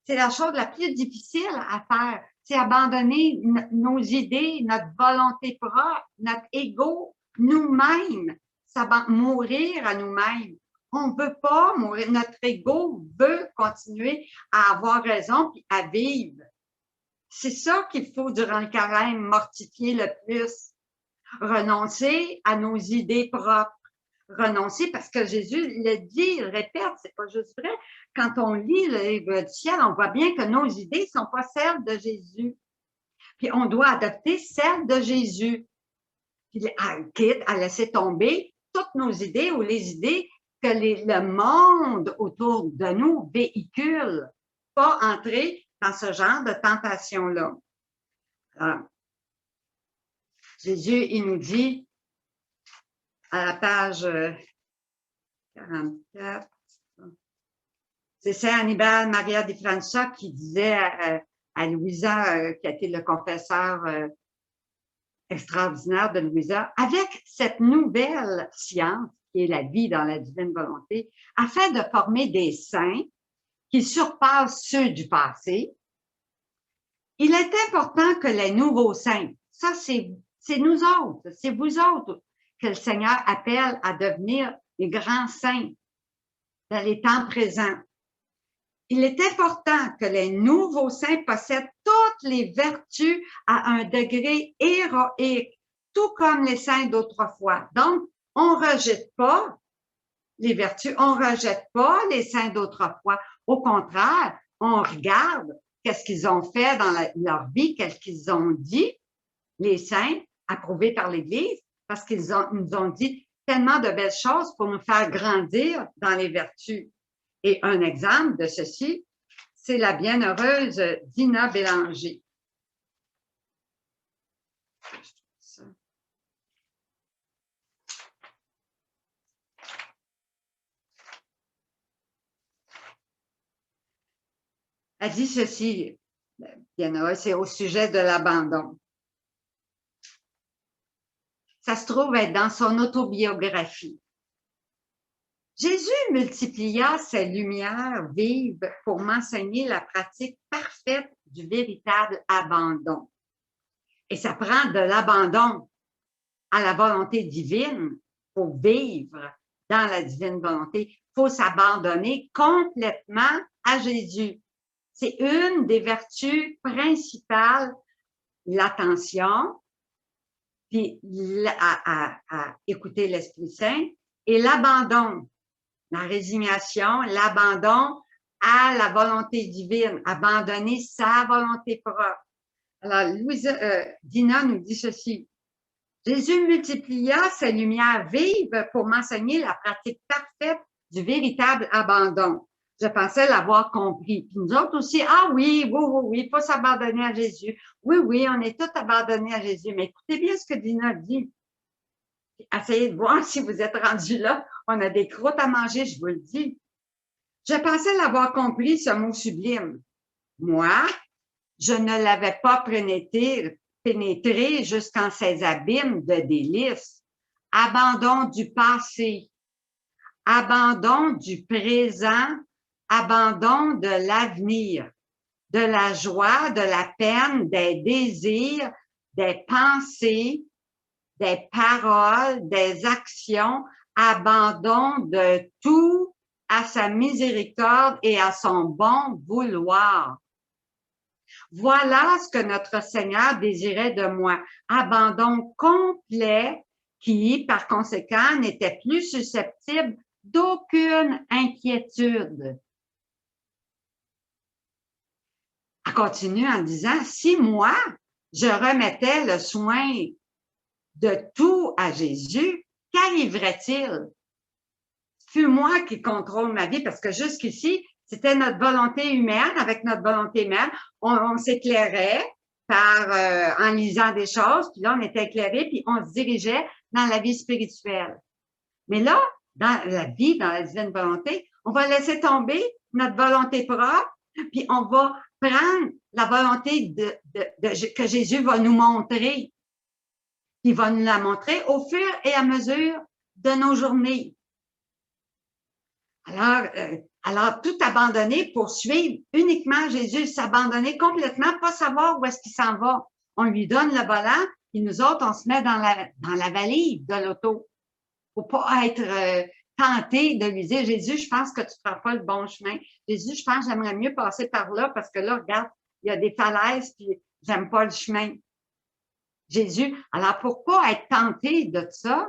c'est la chose la plus difficile à faire. C'est abandonner nos idées, notre volonté propre, notre ego, nous-mêmes. Ça va mourir à nous-mêmes. On ne veut pas mourir. Notre ego veut continuer à avoir raison puis à vivre. C'est ça qu'il faut durant le carême mortifier le plus. Renoncer à nos idées propres. Renoncer parce que Jésus le dit, il répète, c'est pas juste vrai. Quand on lit le livre du ciel, on voit bien que nos idées sont pas celles de Jésus. Puis on doit adopter celles de Jésus. Puis quitte à laisser tomber toutes nos idées ou les idées que le monde autour de nous véhicule. Pas entrer dans ce genre de tentation-là. Alors, Jésus, il nous dit, à la page 44, c'est Saint Hannibal Maria di Francia qui disait à Louisa, qui a été le confesseur extraordinaire de Louisa, avec cette nouvelle science qui est la vie dans la divine volonté, afin de former des saints qui surpassent ceux du passé, il est important que les nouveaux saints, ça c'est nous autres, c'est vous autres que le Seigneur appelle à devenir les grands saints dans les temps présents. Il est important que les nouveaux saints possèdent toutes les vertus à un degré héroïque, tout comme les saints d'autrefois. Donc, on ne rejette pas les vertus, on ne rejette pas les saints d'autrefois. Au contraire, on regarde qu'est-ce qu'ils ont fait dans leur vie, qu'est-ce qu'ils ont dit, les saints, approuvés par l'Église, parce qu'ils nous ont dit tellement de belles choses pour nous faire grandir dans les vertus. Et un exemple de ceci, c'est la bienheureuse Dina Bélanger. Elle dit ceci, bienheureuse, c'est au sujet de l'abandon. Ça se trouve être dans son autobiographie. Jésus multiplia ses lumières vives pour m'enseigner la pratique parfaite du véritable abandon. Et ça prend de l'abandon à la volonté divine pour vivre dans la divine volonté. Il faut s'abandonner complètement à Jésus. C'est une des vertus principales, l'attention, puis à écouter l'Esprit Saint, et l'abandon. La résignation, l'abandon à la volonté divine, abandonner sa volonté propre. Alors, Dina nous dit ceci. Jésus multiplia ses lumières vives pour m'enseigner la pratique parfaite du véritable abandon. Je pensais l'avoir compris. Puis nous autres aussi, ah oui, il faut s'abandonner à Jésus. Oui, on est tous abandonnés à Jésus. Mais écoutez bien ce que Dina dit. Essayez de voir si vous êtes rendus là. On a des croûtes à manger, je vous le dis. Je pensais l'avoir compris, ce mot sublime. Moi, je ne l'avais pas pénétré jusqu'en ces abîmes de délices. Abandon du passé, abandon du présent, abandon de l'avenir, de la joie, de la peine, des désirs, des pensées, des paroles, des actions, abandon de tout à sa miséricorde et à son bon vouloir. Voilà ce que notre Seigneur désirait de moi. Abandon complet qui, par conséquent, n'était plus susceptible d'aucune inquiétude. Elle continue en disant, si moi, je remettais le soin de tout à Jésus, qu'arriverait-il? C'est moi qui contrôle ma vie, parce que jusqu'ici, c'était notre volonté humaine. Avec notre volonté humaine, on s'éclairait en lisant des choses, puis là, on était éclairé, puis on se dirigeait dans la vie spirituelle. Mais là, dans la vie, dans la divine volonté, on va laisser tomber notre volonté propre, puis on va prendre la volonté que Jésus va nous montrer. Il va nous la montrer au fur et à mesure de nos journées. Alors, tout abandonner pour suivre uniquement Jésus, s'abandonner complètement, pas savoir où est-ce qu'il s'en va. On lui donne le volant, et nous autres, on se met dans la valise de l'auto. Faut pas être tenté de lui dire, Jésus, je pense que tu ne prends pas le bon chemin. Jésus, je pense que j'aimerais mieux passer par là parce que là, regarde, il y a des falaises, puis j'aime pas le chemin. Jésus, alors pour pas être tenté de ça,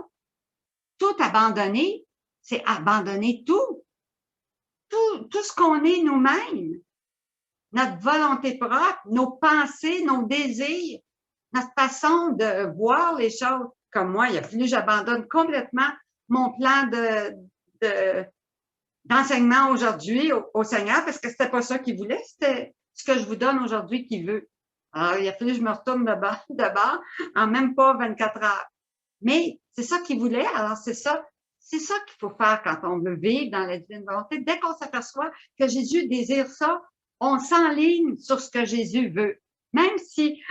tout abandonner, c'est abandonner tout ce qu'on est nous-mêmes, notre volonté propre, nos pensées, nos désirs, notre façon de voir les choses. Comme moi, il a fallu que j'abandonne complètement mon plan d'enseignement aujourd'hui au Seigneur parce que c'était pas ça qu'il voulait, c'était ce que je vous donne aujourd'hui qu'il veut. Alors, il a fallu que je me retourne de bord en même pas 24 heures. Mais c'est ça qu'il voulait, alors c'est ça qu'il faut faire quand on veut vivre dans la divine volonté. Dès qu'on s'aperçoit que Jésus désire ça, on s'enligne sur ce que Jésus veut. Même si,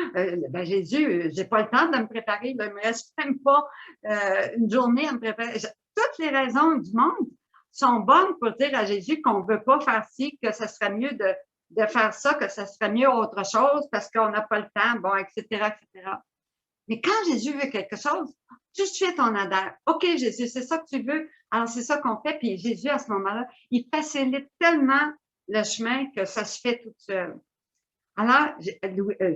Jésus, j'ai pas le temps de me préparer, là, il me reste même pas une journée à me préparer. Toutes les raisons du monde sont bonnes pour dire à Jésus qu'on veut pas faire ci, que ça serait mieux de faire ça, que ça serait mieux autre chose parce qu'on n'a pas le temps, bon, etc., etc. Mais quand Jésus veut quelque chose, tout de suite, on adhère. OK, Jésus, c'est ça que tu veux. Alors, c'est ça qu'on fait. Puis Jésus, à ce moment-là, il facilite tellement le chemin que ça se fait tout seul. Alors,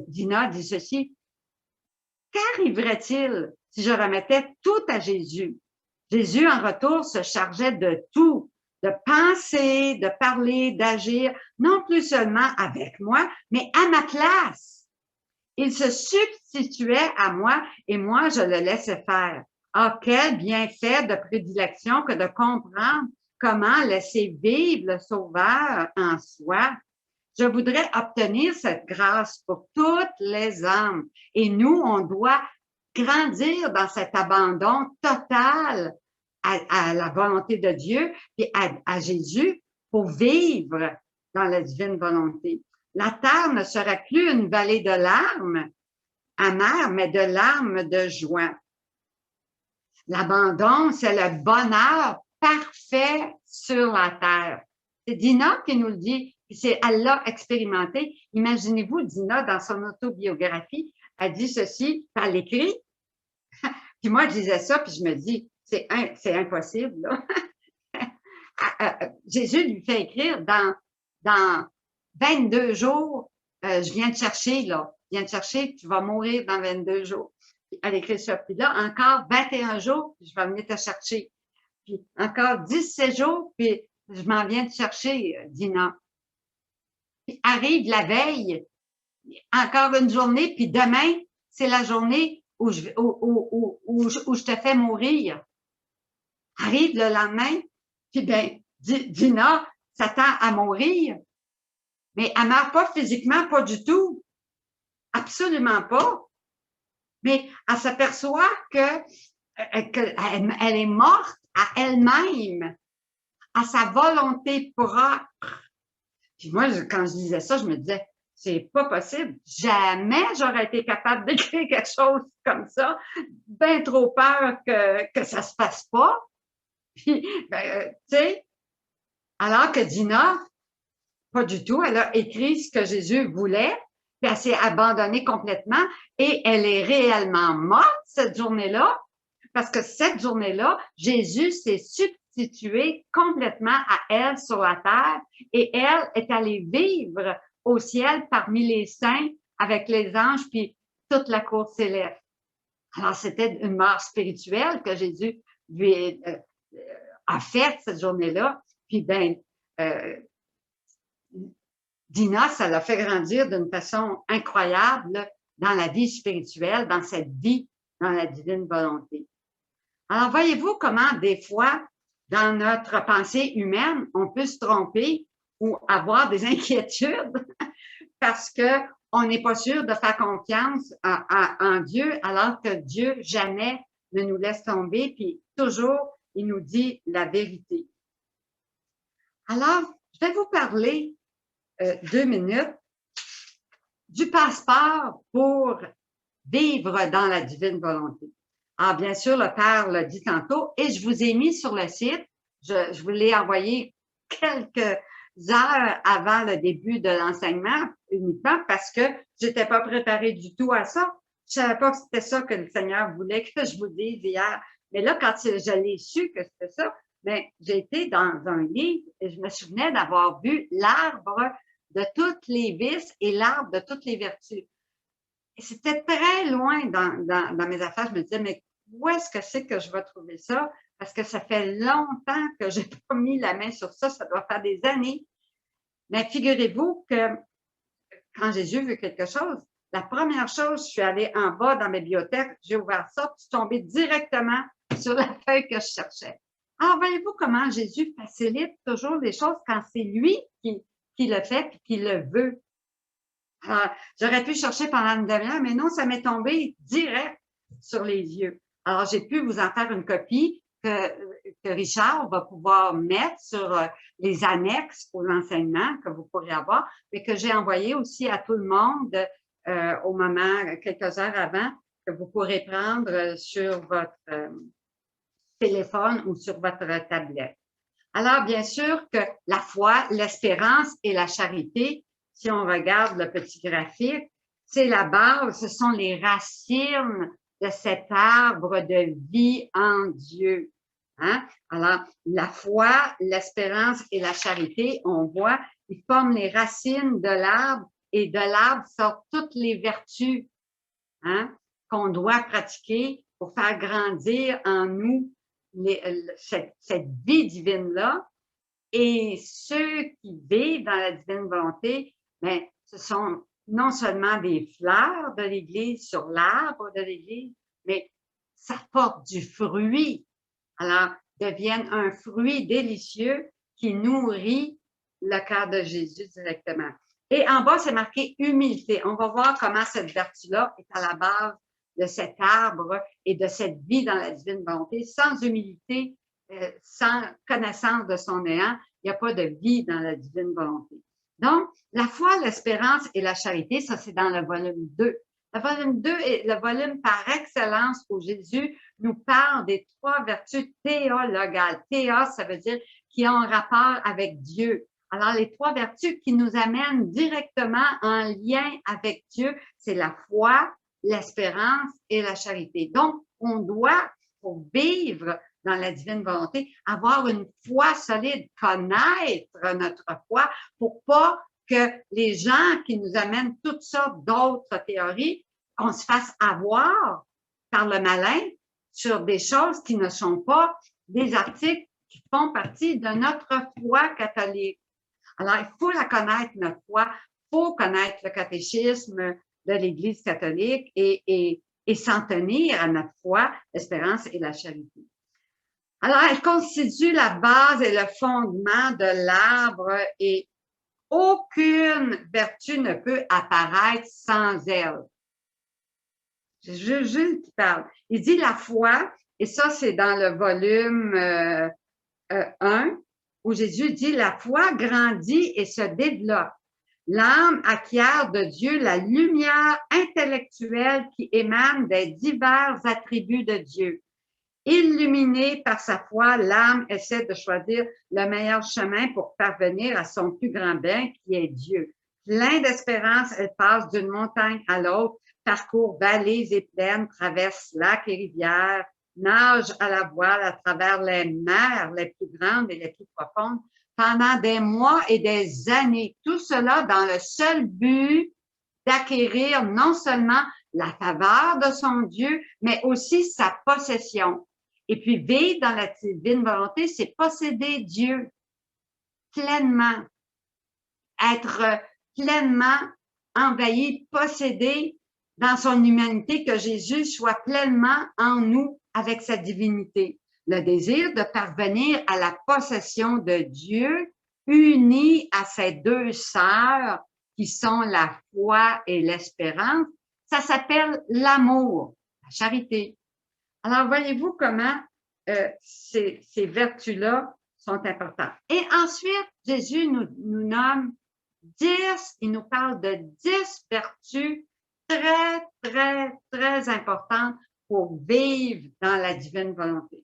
Dina dit ceci. Qu'arriverait-il si je remettais tout à Jésus? Jésus, en retour, se chargeait de tout, de penser, de parler, d'agir, non plus seulement avec moi, mais à ma place. Il se substituait à moi et moi, je le laissais faire. Ah, quel bienfait de prédilection que de comprendre comment laisser vivre le Sauveur en soi. Je voudrais obtenir cette grâce pour toutes les âmes. Et nous, on doit grandir dans cet abandon total à la volonté de Dieu et à Jésus pour vivre dans la divine volonté. La terre ne serait plus une vallée de larmes amères, mais de larmes de joie. L'abandon, c'est le bonheur parfait sur la terre. C'est Dina qui nous le dit, elle l'a expérimenté. Imaginez-vous, Dina, dans son autobiographie, elle dit ceci, elle l'écrit. Puis moi, je disais ça, puis je me dis, c'est impossible, là. Jésus lui fait écrire dans 22 jours, je viens te chercher, là. Je viens te chercher, tu vas mourir dans 22 jours. Puis elle écrit ça. Puis là, encore 21 jours, puis je vais venir te chercher. Puis encore 17 jours, puis je m'en viens te chercher, Dina. Puis arrive la veille, encore une journée, puis demain, c'est la journée où je te fais mourir. Arrive le lendemain, puis ben, Dina s'attend à mourir, mais elle meurt pas physiquement, pas du tout. Absolument pas. Mais elle s'aperçoit qu'elle est morte à elle-même, à sa volonté propre. Puis moi, quand je disais ça, je me disais, c'est pas possible. Jamais j'aurais été capable d'écrire quelque chose comme ça. Ben trop peur que ça se fasse pas. Puis, tu sais, alors que Dina, pas du tout, elle a écrit ce que Jésus voulait, puis elle s'est abandonnée complètement et elle est réellement morte cette journée-là, parce que cette journée-là, Jésus s'est substitué complètement à elle sur la terre et elle est allée vivre au ciel parmi les saints avec les anges puis toute la cour céleste. Alors, c'était une mort spirituelle que Jésus lui a faite cette journée-là. Puis, Dina, ça l'a fait grandir d'une façon incroyable dans la vie spirituelle, dans cette vie, dans la divine volonté. Alors, voyez-vous comment des fois, dans notre pensée humaine, on peut se tromper ou avoir des inquiétudes parce que on n'est pas sûr de faire confiance en Dieu, alors que Dieu jamais ne nous laisse tomber, puis toujours, il nous dit la vérité. Alors, je vais vous parler 2 minutes du passeport pour vivre dans la divine volonté. Alors, bien sûr, le Père l'a dit tantôt et je vous ai mis sur le site, je vous l'ai envoyé quelques heures avant le début de l'enseignement uniquement parce que j'étais pas préparée du tout à ça. Je savais pas que c'était ça que le Seigneur voulait que je vous dise hier. Mais là, quand je l'ai su que c'était ça, mais j'ai été dans un livre et je me souvenais d'avoir vu l'arbre de toutes les vices et l'arbre de toutes les vertus. Et c'était très loin dans mes affaires. Je me disais, mais où est-ce que c'est que je vais trouver ça? Parce que ça fait longtemps que j'ai pas mis la main sur ça. Ça doit faire des années. Mais figurez-vous que quand Jésus veut quelque chose, la première chose, je suis allée en bas dans ma bibliothèque, j'ai ouvert ça, puis je suis tombée directement sur la feuille que je cherchais. Alors, voyez-vous comment Jésus facilite toujours les choses quand c'est lui qui le fait et qui le veut. Alors, j'aurais pu chercher pendant une demi-heure, mais non, ça m'est tombé direct sur les yeux. Alors, j'ai pu vous en faire une copie que Richard va pouvoir mettre sur les annexes aux enseignements que vous pourrez avoir, mais que j'ai envoyé aussi à tout le monde au moment, quelques heures avant, que vous pourrez prendre sur votre téléphone ou sur votre tablette. Alors, bien sûr que la foi, l'espérance et la charité, si on regarde le petit graphique, c'est la base, ce sont les racines de cet arbre de vie en Dieu. Hein? Alors, la foi, l'espérance et la charité, on voit, ils forment les racines de l'arbre et de l'arbre sortent toutes les vertus hein, qu'on doit pratiquer pour faire grandir en nous cette vie divine-là. Et ceux qui vivent dans la divine volonté, ben, ce sont non seulement des fleurs de l'Église sur l'arbre de l'Église, mais ça porte du fruit. Alors, deviennent un fruit délicieux qui nourrit le cœur de Jésus directement. Et en bas, c'est marqué humilité. On va voir comment cette vertu-là est à la base de cet arbre et de cette vie dans la divine volonté. Sans humilité, sans connaissance de son néant, il n'y a pas de vie dans la divine volonté. Donc, la foi, l'espérance et la charité, ça c'est dans le volume 2. Le volume 2 est le volume par excellence où Jésus nous parle des trois vertus théologales. Théos, ça veut dire qui ont un rapport avec Dieu. Alors, les trois vertus qui nous amènent directement en lien avec Dieu, c'est la foi, l'espérance et la charité. Donc, on doit, pour vivre dans la divine volonté, avoir une foi solide, connaître notre foi pour pas que les gens qui nous amènent toutes sortes d'autres théories, on se fasse avoir par le malin sur des choses qui ne sont pas des articles qui font partie de notre foi catholique. Alors, il faut la connaître, notre foi, il faut connaître le catéchisme de l'Église catholique et s'en tenir à notre foi, l'espérance et la charité. Alors, elle constitue la base et le fondement de l'arbre et aucune vertu ne peut apparaître sans elle. C'est Jules qui parle. Il dit la foi, et ça c'est dans le volume 1, où Jésus dit la foi grandit et se développe. L'âme acquiert de Dieu la lumière intellectuelle qui émane des divers attributs de Dieu. Illuminée par sa foi, l'âme essaie de choisir le meilleur chemin pour parvenir à son plus grand bien qui est Dieu. Plein d'espérance, elle passe d'une montagne à l'autre, parcourt vallées et plaines, traverse lacs et rivières, nage à la voile à travers les mers les plus grandes et les plus profondes pendant des mois et des années. Tout cela dans le seul but d'acquérir non seulement la faveur de son Dieu, mais aussi sa possession. Et puis, vivre dans la divine volonté, c'est posséder Dieu pleinement, être pleinement envahi, possédé dans son humanité, que Jésus soit pleinement en nous avec sa divinité. Le désir de parvenir à la possession de Dieu, uni à ses deux sœurs, qui sont la foi et l'espérance, ça s'appelle l'amour, la charité. Alors, voyez-vous comment ces vertus-là sont importantes. Et ensuite, Jésus nous nomme 10, il nous parle de 10 vertus très, très, très importantes pour vivre dans la divine volonté.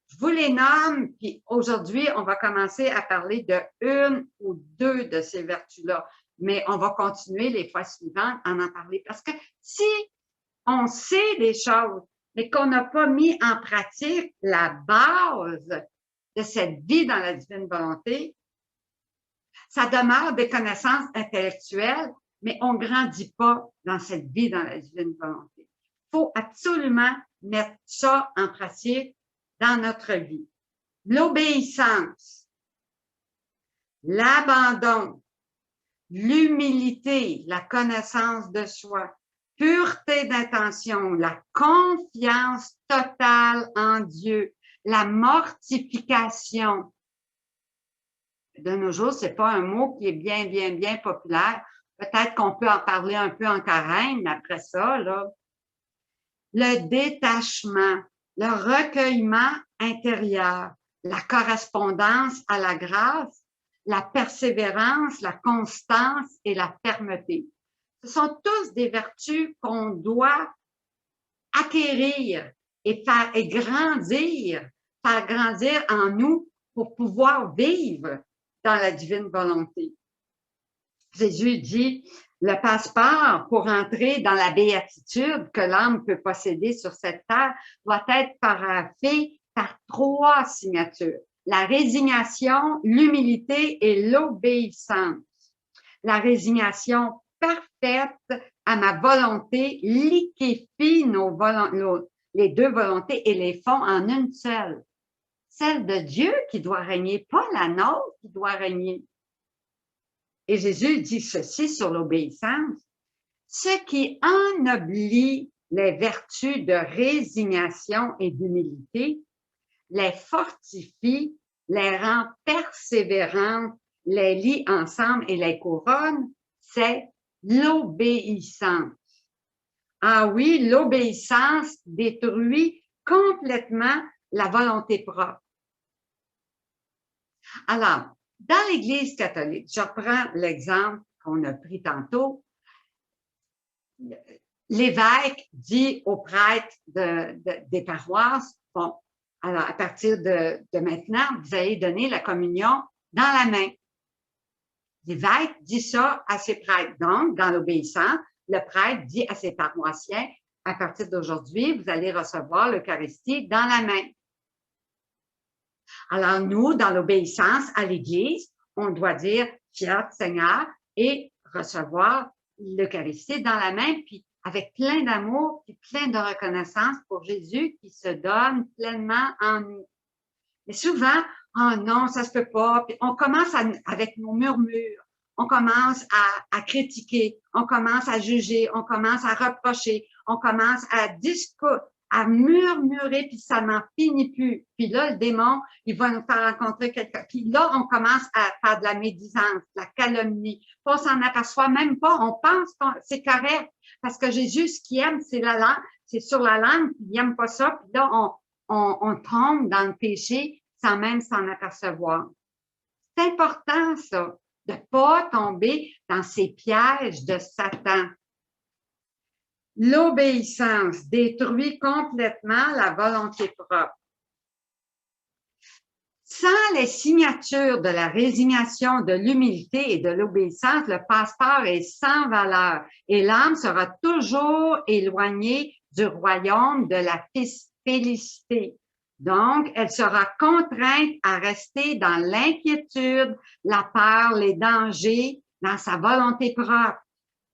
Je vous les nomme, puis aujourd'hui, on va commencer à parler de une ou deux de ces vertus-là. Mais on va continuer les fois suivantes à en parler. Parce que si on sait des choses, mais qu'on n'a pas mis en pratique la base de cette vie dans la divine volonté, ça demeure des connaissances intellectuelles, mais on ne grandit pas dans cette vie dans la divine volonté. Il faut absolument mettre ça en pratique dans notre vie. L'obéissance, l'abandon, l'humilité, la connaissance de soi, pureté d'intention, la confiance totale en Dieu, la mortification. De nos jours, c'est pas un mot qui est bien populaire. Peut-être qu'on peut en parler un peu en carême, mais après ça, là, le détachement, le recueillement intérieur, la correspondance à la grâce, la persévérance, la constance et la fermeté. Ce sont tous des vertus qu'on doit acquérir et faire grandir en nous pour pouvoir vivre dans la divine volonté. Jésus dit, le passeport pour entrer dans la béatitude que l'âme peut posséder sur cette terre doit être fait par 3 signatures. La résignation, l'humilité et l'obéissance. La résignation parfaite à ma volonté liquéfie les 2 volontés et les font en une seule. Celle de Dieu qui doit régner, pas la nôtre qui doit régner. Et Jésus dit ceci sur l'obéissance. Ce qui ennoblit les vertus de résignation et d'humilité, les fortifie, les rend persévérantes, les lie ensemble et les couronne, c'est l'obéissance. Ah oui, l'obéissance détruit complètement la volonté propre. Alors, dans l'Église catholique, je reprends l'exemple qu'on a pris tantôt, l'évêque dit aux prêtres des paroisses, bon, alors à partir de maintenant, vous allez donner la communion dans la main. L'évêque dit ça à ses prêtres. Donc, dans l'obéissance, le prêtre dit à ses paroissiens, à partir d'aujourd'hui, vous allez recevoir l'Eucharistie dans la main. Alors, nous, dans l'obéissance à l'Église, on doit dire « Fiat Seigneur » et recevoir l'Eucharistie dans la main, puis avec plein d'amour, puis plein de reconnaissance pour Jésus qui se donne pleinement en nous. Mais souvent, oh non, ça se peut pas, puis on commence avec nos murmures, on commence à critiquer, on commence à juger, on commence à reprocher, on commence à murmurer, puis ça n'en finit plus. Puis là, le démon, il va nous faire rencontrer quelqu'un. Puis là, on commence à faire de la médisance, de la calomnie. Puis on s'en aperçoit même pas. On pense que c'est correct. Parce que Jésus, ce qu'il aime, c'est la langue, c'est sur la langue, puis il n'aime pas ça. Puis là, on tombe dans le péché sans même s'en apercevoir. C'est important, ça, de ne pas tomber dans ces pièges de Satan. L'obéissance détruit complètement la volonté propre. Sans les signatures de la résignation, de l'humilité et de l'obéissance, le passeport est sans valeur et l'âme sera toujours éloignée du royaume de la félicité. Donc, elle sera contrainte à rester dans l'inquiétude, la peur, les dangers, dans sa volonté propre.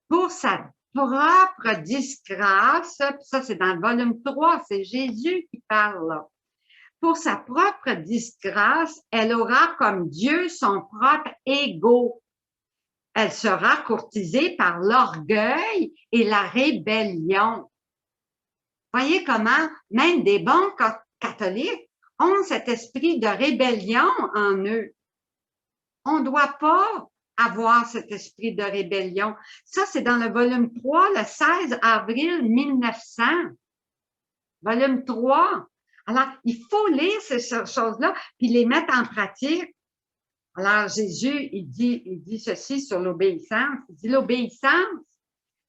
Pour sa propre disgrâce, ça c'est dans le volume 3, c'est Jésus qui parle là. Pour sa propre disgrâce, elle aura comme Dieu son propre ego. Elle sera courtisée par l'orgueil et la rébellion. Voyez comment même des bons catholiques ont cet esprit de rébellion en eux. On ne doit pas avoir cet esprit de rébellion. Ça, c'est dans le volume 3, le 16 avril 1900. Volume 3. Alors, il faut lire ces choses-là, puis les mettre en pratique. Alors, Jésus, il dit ceci sur l'obéissance. Il dit, l'obéissance,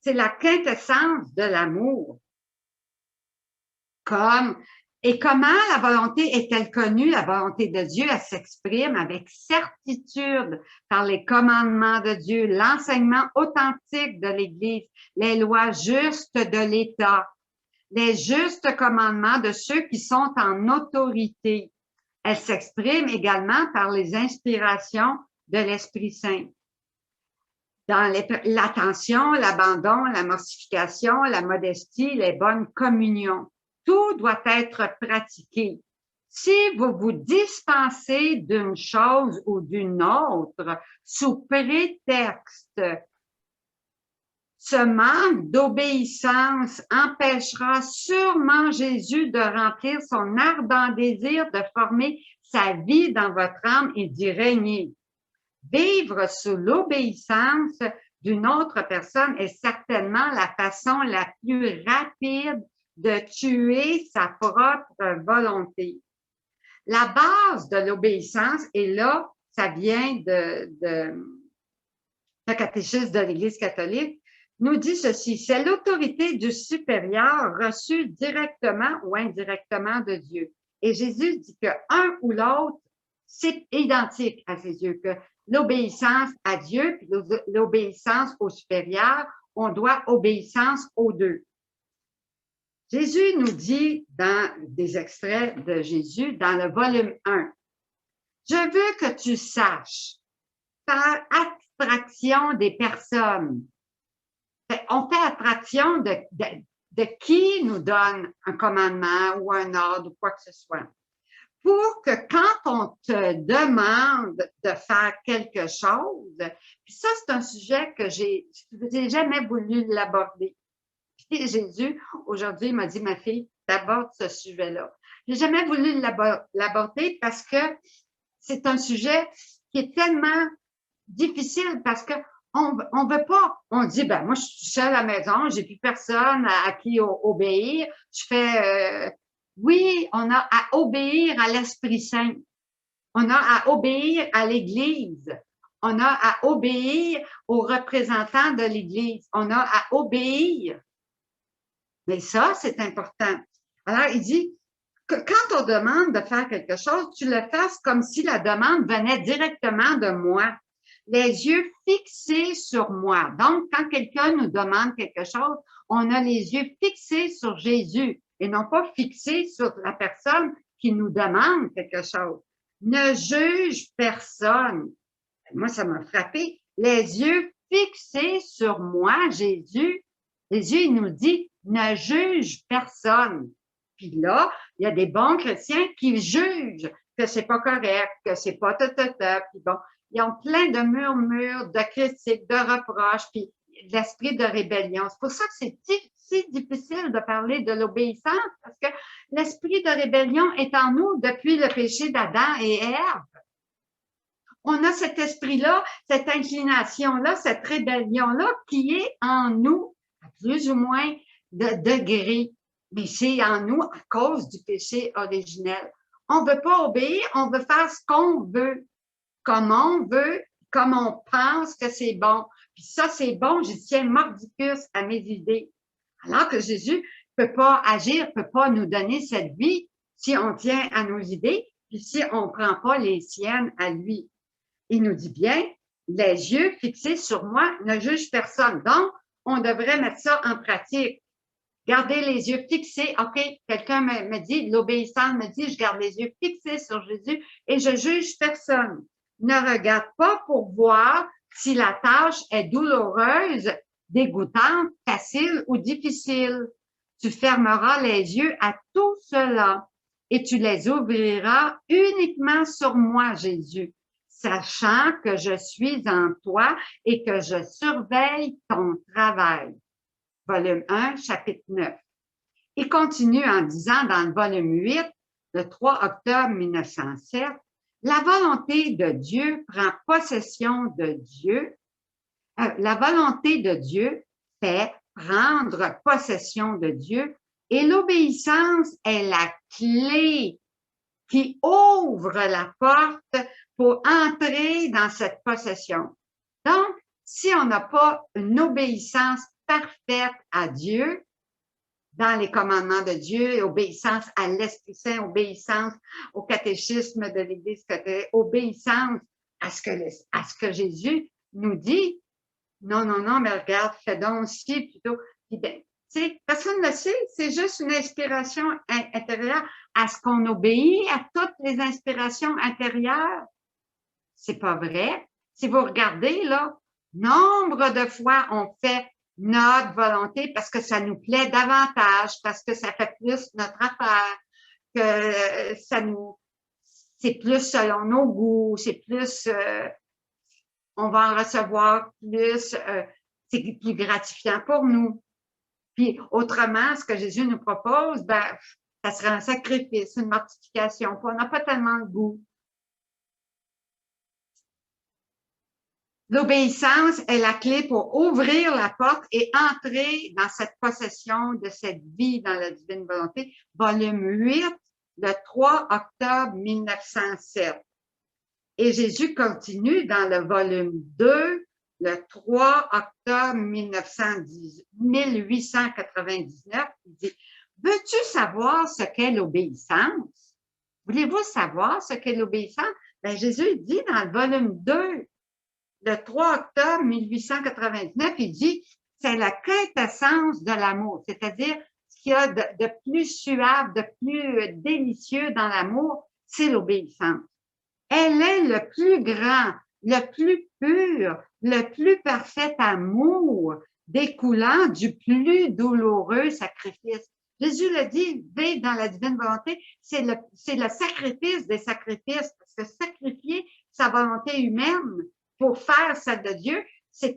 c'est la quintessence de l'amour. Et comment la volonté est-elle connue? La volonté de Dieu, elle s'exprime avec certitude par les commandements de Dieu, l'enseignement authentique de l'Église, les lois justes de l'État, les justes commandements de ceux qui sont en autorité. Elle s'exprime également par les inspirations de l'Esprit Saint. Dans l'attention, l'abandon, la mortification, la modestie, les bonnes communions. Tout doit être pratiqué. Si vous vous dispensez d'une chose ou d'une autre sous prétexte, ce manque d'obéissance empêchera sûrement Jésus de remplir son ardent désir de former sa vie dans votre âme et d'y régner. Vivre sous l'obéissance d'une autre personne est certainement la façon la plus rapide de tuer sa propre volonté. La base de l'obéissance, et là, ça vient le catéchisme de l'Église catholique, nous dit ceci: c'est l'autorité du supérieur reçue directement ou indirectement de Dieu. Et Jésus dit que un ou l'autre, c'est identique à ses yeux, que l'obéissance à Dieu puis l'obéissance au supérieur, on doit obéissance aux deux. Jésus nous dit dans des extraits de Jésus, dans le volume 1, « Je veux que tu saches, par abstraction des personnes, » on fait abstraction de qui nous donne un commandement ou un ordre ou quoi que ce soit, pour que quand on te demande de faire quelque chose, puis ça, c'est un sujet que j'ai jamais voulu l'aborder. Puis Jésus, aujourd'hui, m'a dit, ma fille, t'abordes ce sujet-là. J'ai jamais voulu l'aborder parce que c'est un sujet qui est tellement difficile parce que on veut pas, on dit, ben moi, je suis seule à la maison, j'ai plus personne à qui obéir. Je fais, oui, on a à obéir à l'Esprit Saint. On a à obéir à l'Église. On a à obéir aux représentants de l'Église. On a à obéir. Mais ça, c'est important. Alors, il dit que quand on demande de faire quelque chose, tu le fasses comme si la demande venait directement de moi. Les yeux fixés sur moi. Donc, quand quelqu'un nous demande quelque chose, on a les yeux fixés sur Jésus et non pas fixés sur la personne qui nous demande quelque chose. Ne juge personne. Moi, ça m'a frappé. Les yeux fixés sur moi, Jésus. Jésus, il nous dit, ne juge personne. Puis là, il y a des bons chrétiens qui jugent que c'est pas correct, que c'est pas puis bon, ils ont plein de murmures, de critiques, de reproches, puis de l'esprit de rébellion. C'est pour ça que c'est si difficile de parler de l'obéissance, parce que l'esprit de rébellion est en nous depuis le péché d'Adam et Ève. On a cet esprit-là, cette inclination-là, cette rébellion-là qui est en nous, à plus ou moins de degrés. Mais c'est en nous à cause du péché originel. On ne veut pas obéir, on veut faire ce qu'on veut, comme on veut, comme on pense que c'est bon. Puis ça, c'est bon, je tiens mordicus à mes idées. Alors que Jésus ne peut pas agir, ne peut pas nous donner cette vie si on tient à nos idées, puis si on ne prend pas les siennes à lui. Il nous dit bien, les yeux fixés sur moi ne jugent personne. Donc, on devrait mettre ça en pratique. Garder les yeux fixés. OK, quelqu'un me dit, l'obéissance me dit, je garde les yeux fixés sur Jésus et je juge personne. Ne regarde pas pour voir si la tâche est douloureuse, dégoûtante, facile ou difficile. Tu fermeras les yeux à tout cela et tu les ouvriras uniquement sur moi, Jésus, sachant que je suis en toi et que je surveille ton travail. Volume 1, chapitre 9. Il continue en disant dans le volume 8, le 3 octobre 1907, la volonté de Dieu prend possession de Dieu. La volonté de Dieu fait prendre possession de Dieu et l'obéissance est la clé qui ouvre la porte pour entrer dans cette possession. Donc, si on n'a pas une obéissance parfaite à Dieu, dans les commandements de Dieu, obéissance à l'Esprit Saint, obéissance au catéchisme de l'Église catholique, obéissance à ce que Jésus nous dit. Non, non, non, mais regarde, fais donc ci plutôt. Puis ben, personne ne le sait, c'est juste une inspiration intérieure. Est-ce qu'on obéit à toutes les inspirations intérieures? C'est pas vrai. Si vous regardez, là, nombre de fois, on fait notre volonté parce que ça nous plaît davantage, parce que ça fait plus notre affaire, que c'est plus selon nos goûts, c'est plus, on va en recevoir plus, c'est plus gratifiant pour nous. Puis autrement, ce que Jésus nous propose, ben, ça serait un sacrifice, une mortification. On n'a pas tellement de goût. L'obéissance est la clé pour ouvrir la porte et entrer dans cette possession de cette vie dans la divine volonté. Volume 8, le 3 octobre 1907. Et Jésus continue dans le volume 2, le 3 octobre 1899. Il dit, veux-tu savoir ce qu'est l'obéissance? Voulez-vous savoir ce qu'est l'obéissance? Ben, Jésus dit dans le volume 2, le 3 octobre 1899, il dit, c'est la quintessence de l'amour, c'est-à-dire ce qu'il y a de plus suave, de plus délicieux dans l'amour, c'est l'obéissance. Elle est le plus grand, le plus pur, le plus parfait amour découlant du plus douloureux sacrifice. Jésus le dit, vivre dans la divine volonté, c'est le sacrifice des sacrifices, parce que sacrifier sa volonté humaine pour faire celle de Dieu, c'est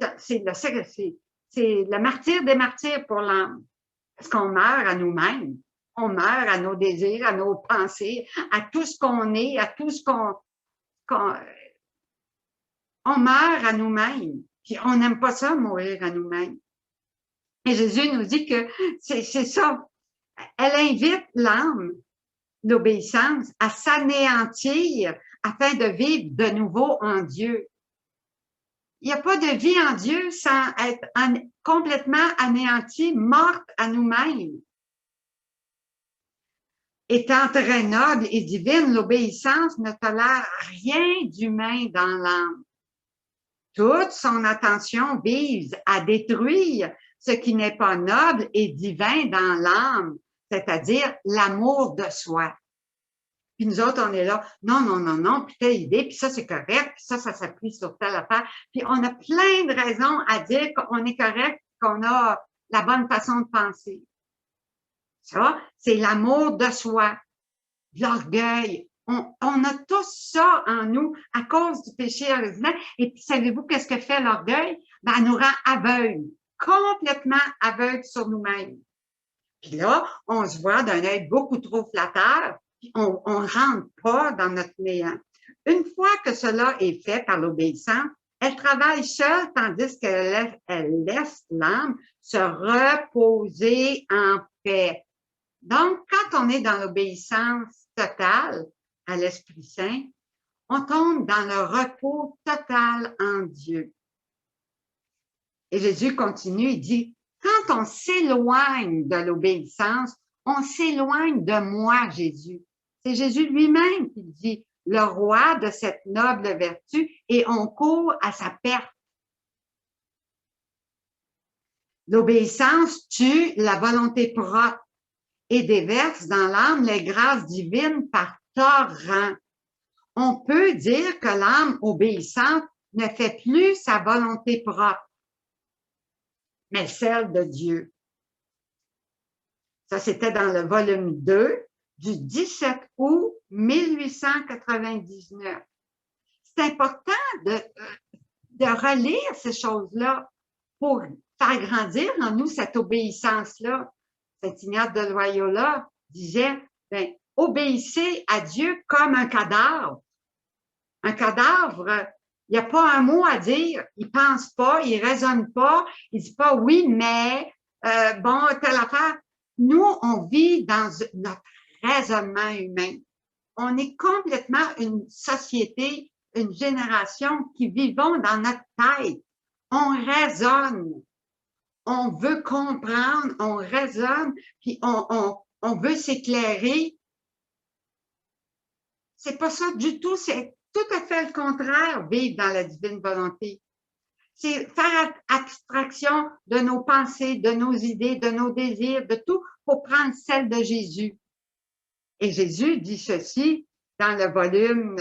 le martyre des martyrs pour l'âme. Parce qu'on meurt à nous-mêmes, on meurt à nos désirs, à nos pensées, à tout ce qu'on est, à tout ce qu'on meurt à nous-mêmes, puis on n'aime pas ça, mourir à nous-mêmes. Et Jésus nous dit que c'est ça. Elle invite l'âme, l'obéissance, à s'anéantir afin de vivre de nouveau en Dieu. Il n'y a pas de vie en Dieu sans être complètement anéantie, morte à nous-mêmes. Étant très noble et divine, l'obéissance ne tolère rien d'humain dans l'âme. Toute son attention vise à détruire ce qui n'est pas noble et divin dans l'âme, c'est-à-dire l'amour de soi. Puis nous autres, on est là, non, puis telle idée, puis ça, c'est correct, puis ça s'appuie sur telle affaire. Puis on a plein de raisons à dire qu'on est correct, qu'on a la bonne façon de penser. Ça, c'est l'amour de soi, l'orgueil. On a tous ça en nous à cause du péché originel. Et puis, savez-vous qu'est-ce que fait l'orgueil? Ben, elle nous rend aveugles, complètement aveugles sur nous-mêmes. Puis là, on se voit d'un œil beaucoup trop flatteur, puis on rentre pas dans notre néant. Une fois que cela est fait par l'obéissance, elle travaille seule, tandis qu'elle laisse l'âme se reposer en paix. Donc, quand on est dans l'obéissance totale à l'Esprit Saint, on tombe dans le repos total en Dieu. Et Jésus continue, il dit, quand on s'éloigne de l'obéissance, on s'éloigne de moi, Jésus. C'est Jésus lui-même qui dit, le roi de cette noble vertu, et on court à sa perte. L'obéissance tue la volonté propre et déverse dans l'âme les grâces divines par torrent. On peut dire que l'âme obéissante ne fait plus sa volonté propre, mais celle de Dieu. Ça, c'était dans le volume 2 du 17 août 1899. C'est important de relire ces choses-là pour faire grandir en nous cette obéissance-là. Saint Ignace de Loyola disait, ben, obéissez à Dieu comme un cadavre. Un cadavre, il n'y a pas un mot à dire, il pense pas, il raisonne pas, il dit pas oui, mais bon, telle affaire. Nous, on vit dans notre raisonnement humain. On est complètement une société, une génération qui vivons dans notre tête. On raisonne. On veut comprendre, on raisonne, puis on veut s'éclairer. C'est pas ça du tout, c'est tout à fait le contraire, vivre dans la divine volonté. C'est faire abstraction de nos pensées, de nos idées, de nos désirs, de tout, pour prendre celle de Jésus. Et Jésus dit ceci dans le volume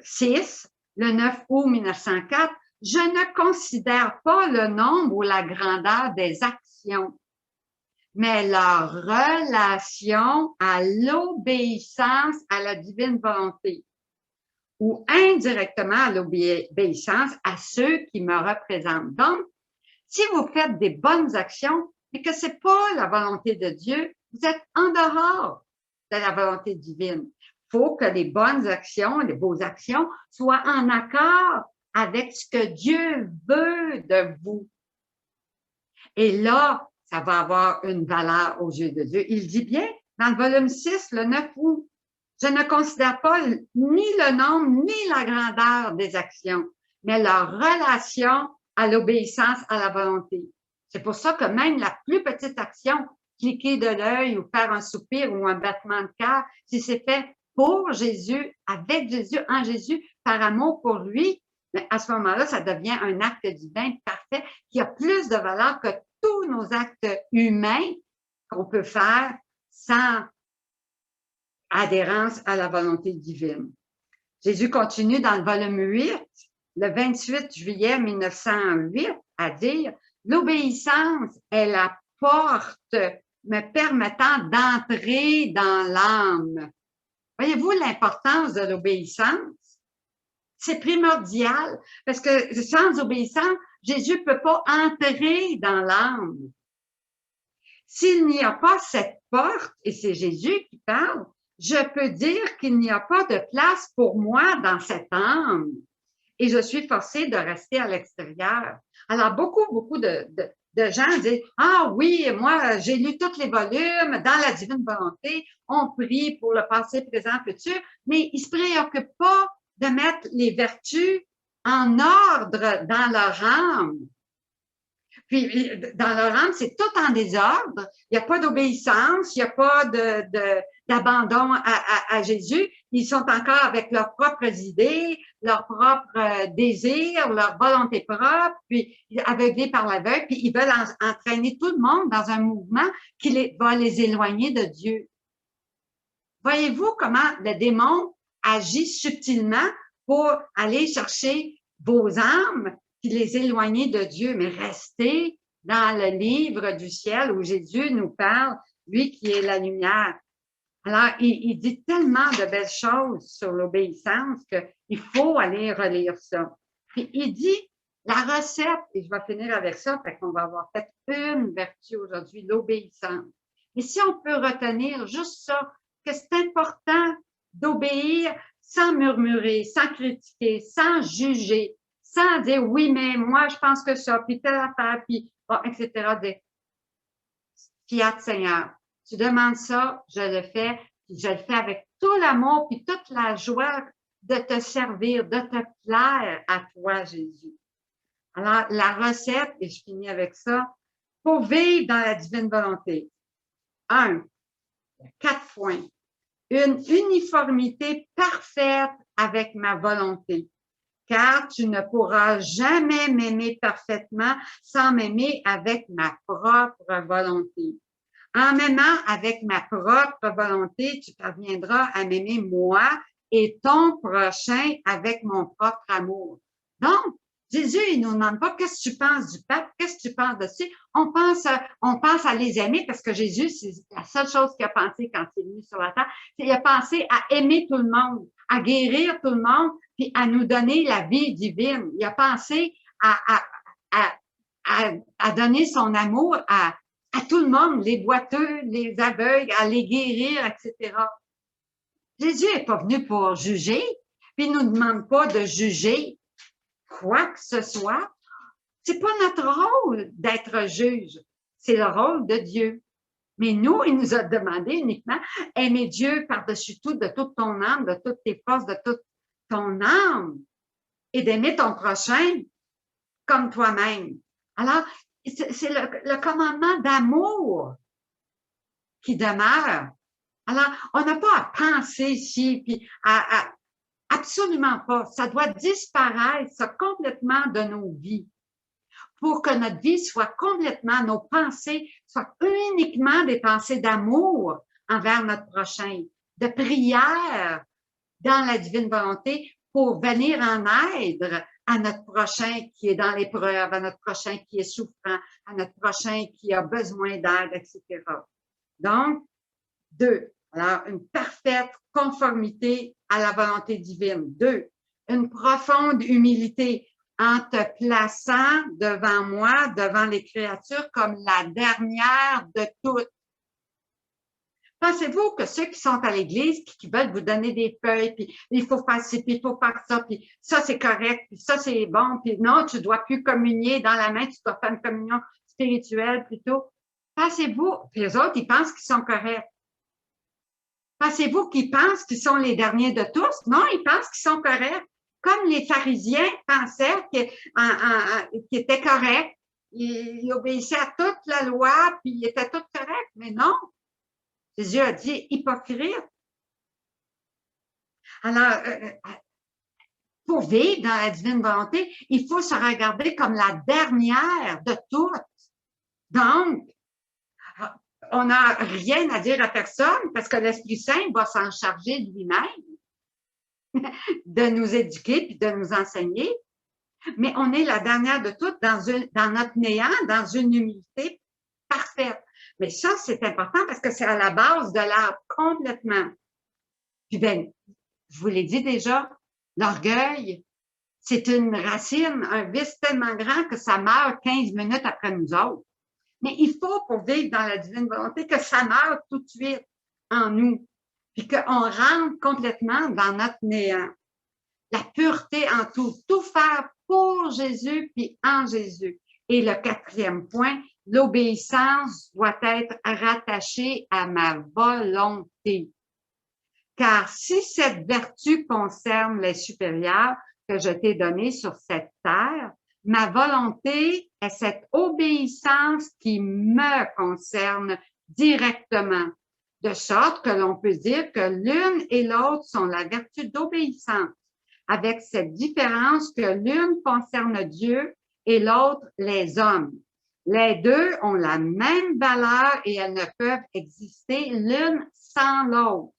6, le 9 août 1904, « Je ne considère pas le nombre ou la grandeur des actions, mais leur relation à l'obéissance à la divine volonté ou indirectement à l'obéissance à ceux qui me représentent. » Donc, si vous faites des bonnes actions, mais que c'est pas la volonté de Dieu, vous êtes en dehors de la volonté divine. Il faut que les bonnes actions, vos actions, soient en accord avec ce que Dieu veut de vous. Et là, ça va avoir une valeur aux yeux de Dieu. Il dit bien, dans le volume 6, le 9 août, je ne considère pas ni le nombre ni la grandeur des actions, mais leur relation à l'obéissance à la volonté. C'est pour ça que même la plus petite action, cliquer de l'œil ou faire un soupir ou un battement de cœur, si c'est fait pour Jésus, avec Jésus, en Jésus, par amour pour lui, mais à ce moment-là, ça devient un acte divin parfait qui a plus de valeur que tous nos actes humains qu'on peut faire sans adhérence à la volonté divine. Jésus continue dans le volume 8, le 28 juillet 1908, à dire « L'obéissance est la porte me permettant d'entrer dans l'âme. » Voyez-vous l'importance de l'obéissance? C'est primordial parce que sans obéissance, Jésus ne peut pas entrer dans l'âme. S'il n'y a pas cette porte, et c'est Jésus qui parle, je peux dire qu'il n'y a pas de place pour moi dans cette âme et je suis forcée de rester à l'extérieur. Alors, beaucoup de gens disent « Ah oui, moi, j'ai lu tous les volumes dans la divine volonté, on prie pour le passé, présent, futur, mais ils ne se préoccupent pas de mettre les vertus en ordre dans leur âme. » Puis, dans leur âme, c'est tout en désordre. Il n'y a pas d'obéissance, il n'y a pas d'abandon à Jésus. Ils sont encore avec leurs propres idées, leurs propres désirs, leur volonté propre, puis aveuglés par l'aveugle, puis ils veulent entraîner tout le monde dans un mouvement qui va les éloigner de Dieu. Voyez-vous comment le démon agit subtilement pour aller chercher vos âmes puis les éloigner de Dieu, mais rester dans le livre du ciel où Jésus nous parle, lui qui est la lumière. Alors, il dit tellement de belles choses sur l'obéissance qu'il faut aller relire ça. Puis il dit, la recette, et je vais finir avec ça, fait qu'on va avoir fait une vertu aujourd'hui, l'obéissance. Et si on peut retenir juste ça, que c'est important d'obéir sans murmurer, sans critiquer, sans juger, sans dire oui, mais moi, je pense que ça, puis telle affaire, puis bon, etc. Fiat Seigneur. Tu demandes ça, je le fais, puis je le fais avec tout l'amour, puis toute la joie de te servir, de te plaire à toi, Jésus. Alors, la recette, et je finis avec ça, pour vivre dans la divine volonté. 1, 4 points. Une uniformité parfaite avec ma volonté. Car tu ne pourras jamais m'aimer parfaitement sans m'aimer avec ma propre volonté. En m'aimant avec ma propre volonté, tu parviendras à m'aimer moi et ton prochain avec mon propre amour. Donc, Jésus, il nous demande pas qu'est-ce que tu penses du peuple, qu'est-ce que tu penses de ça. On pense à les aimer parce que Jésus, c'est la seule chose qu'il a pensé quand il est venu sur la terre. Il a pensé à aimer tout le monde, à guérir tout le monde, puis à nous donner la vie divine. Il a pensé à donner son amour à tout le monde, les boiteux, les aveugles, à les guérir, etc. Jésus n'est pas venu pour juger, puis il ne nous demande pas de juger quoi que ce soit. C'est pas notre rôle d'être juge, c'est le rôle de Dieu. Mais nous, il nous a demandé uniquement aimer Dieu par-dessus tout, de toute ton âme, de toutes tes forces, de toute ton âme, et d'aimer ton prochain comme toi-même. Alors, c'est le commandement d'amour qui demeure. Alors, on n'a pas à penser ici, puis absolument pas. Ça doit disparaître, ça, complètement de nos vies. Pour que notre vie soit complètement, nos pensées soient uniquement des pensées d'amour envers notre prochain, de prière dans la divine volonté pour venir en aide à notre prochain qui est dans l'épreuve, à notre prochain qui est souffrant, à notre prochain qui a besoin d'aide, etc. Donc, 2. Alors, une parfaite conformité à la volonté divine. 2. Une profonde humilité en te plaçant devant moi, devant les créatures, comme la dernière de toutes. Pensez-vous que ceux qui sont à l'église, qui veulent vous donner des feuilles, puis il faut faire ci, puis il faut faire ça, puis ça c'est correct, puis ça c'est bon, puis non, tu dois plus communier dans la main, tu dois faire une communion spirituelle plutôt. Pensez-vous, les autres, ils pensent qu'ils sont corrects. Pensez-vous qu'ils pensent qu'ils sont les derniers de tous? Non, ils pensent qu'ils sont corrects. Comme les pharisiens pensaient qu'ils étaient corrects, ils obéissaient à toute la loi, puis ils étaient tous corrects, mais non. Jésus a dit hypocrite. Alors, pour vivre dans la divine volonté, il faut se regarder comme la dernière de toutes. Donc, on n'a rien à dire à personne parce que l'Esprit Saint va s'en charger lui-même de nous éduquer puis de nous enseigner. Mais on est la dernière de toutes dans notre néant, dans une humilité parfaite. Mais ça, c'est important parce que c'est à la base de l'arbre complètement. Puis ben, je vous l'ai dit déjà, l'orgueil, c'est une racine, un vice tellement grand que ça meurt 15 minutes après nous autres. Mais il faut, pour vivre dans la divine volonté, que ça meure tout de suite en nous, puis qu'on rentre complètement dans notre néant. La pureté en tout, tout faire pour Jésus puis en Jésus. Et le quatrième point, l'obéissance doit être rattachée à ma volonté. Car si cette vertu concerne les supérieurs que je t'ai donnés sur cette terre, ma volonté est cette obéissance qui me concerne directement, de sorte que l'on peut dire que l'une et l'autre sont la vertu d'obéissance, avec cette différence que l'une concerne Dieu et l'autre les hommes. Les deux ont la même valeur et elles ne peuvent exister l'une sans l'autre.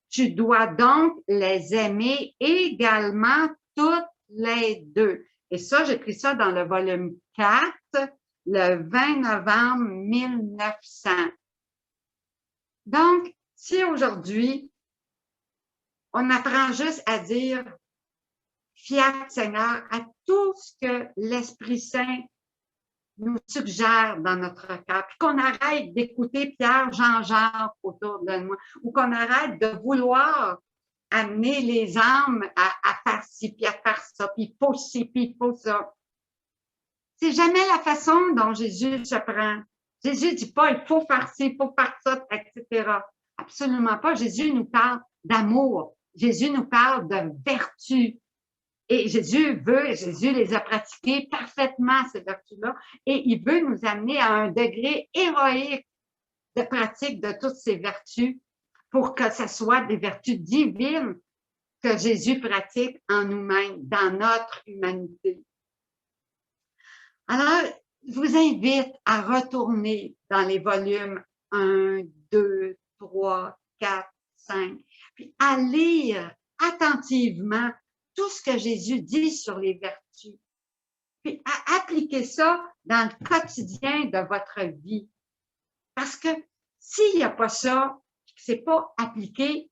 Tu dois donc les aimer également toutes les deux. Et ça, j'ai pris ça dans le volume 4, le 20 novembre 1900. Donc, si aujourd'hui, on apprend juste à dire fiat Seigneur à tout ce que l'Esprit Saint nous suggère dans notre cœur, puis qu'on arrête d'écouter Pierre, Jean-Jacques autour de nous, ou qu'on arrête de vouloir amener les âmes à faire ci, puis à faire ça, puis il faut ci, puis il faut ça. C'est jamais la façon dont Jésus se prend. Jésus dit pas, il faut faire ci, il faut faire ça, etc. Absolument pas. Jésus nous parle d'amour. Jésus nous parle de vertu. Et Jésus les a pratiquées parfaitement, ces vertus-là, et il veut nous amener à un degré héroïque de pratique de toutes ces vertus pour que ce soit des vertus divines que Jésus pratique en nous-mêmes, dans notre humanité. Alors, je vous invite à retourner dans les volumes 1, 2, 3, 4, 5, puis à lire attentivement tout ce que Jésus dit sur les vertus, puis à appliquer ça dans le quotidien de votre vie. Parce que s'il n'y a pas ça, que c'est pas appliqué,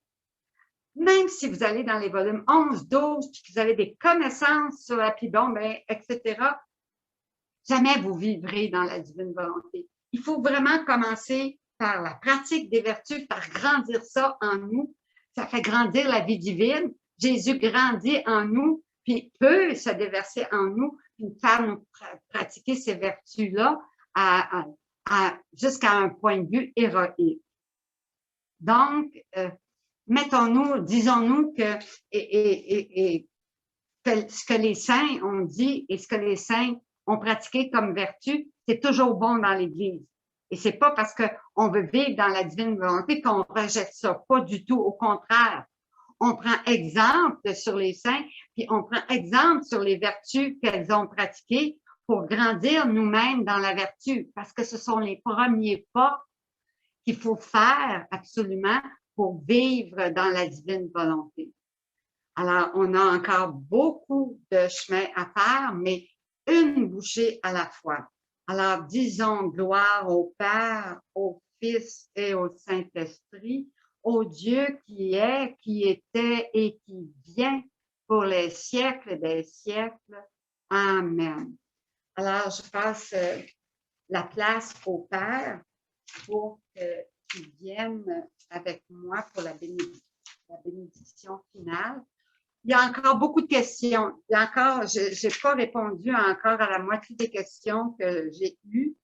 même si vous allez dans les volumes 11, 12, puis que vous avez des connaissances sur la Pibon, etc., jamais vous vivrez dans la divine volonté. Il faut vraiment commencer par la pratique des vertus, par grandir ça en nous. Ça fait grandir la vie divine. Jésus grandit en nous, puis peut se déverser en nous, puis faire nous pratiquer ces vertus-là jusqu'à un point de vue héroïque. Donc, mettons-nous, disons-nous que, ce que les saints ont dit et ce que les saints ont pratiqué comme vertu, c'est toujours bon dans l'Église. Et c'est pas parce qu'on veut vivre dans la divine volonté qu'on rejette ça. Pas du tout. Au contraire. On prend exemple sur les saints, puis on prend exemple sur les vertus qu'elles ont pratiquées pour grandir nous-mêmes dans la vertu, parce que ce sont les premiers pas qu'il faut faire absolument pour vivre dans la divine volonté. Alors, on a encore beaucoup de chemin à faire, mais une bouchée à la fois. Alors, disons gloire au Père, au Fils et au Saint-Esprit, au Dieu qui est, qui était et qui vient pour les siècles des siècles. Amen. Alors, je passe la place au Père pour qui viennent avec moi pour la bénédiction finale. Il y a encore beaucoup de questions. Il y a encore, je n'ai pas répondu encore à la moitié des questions que j'ai eues,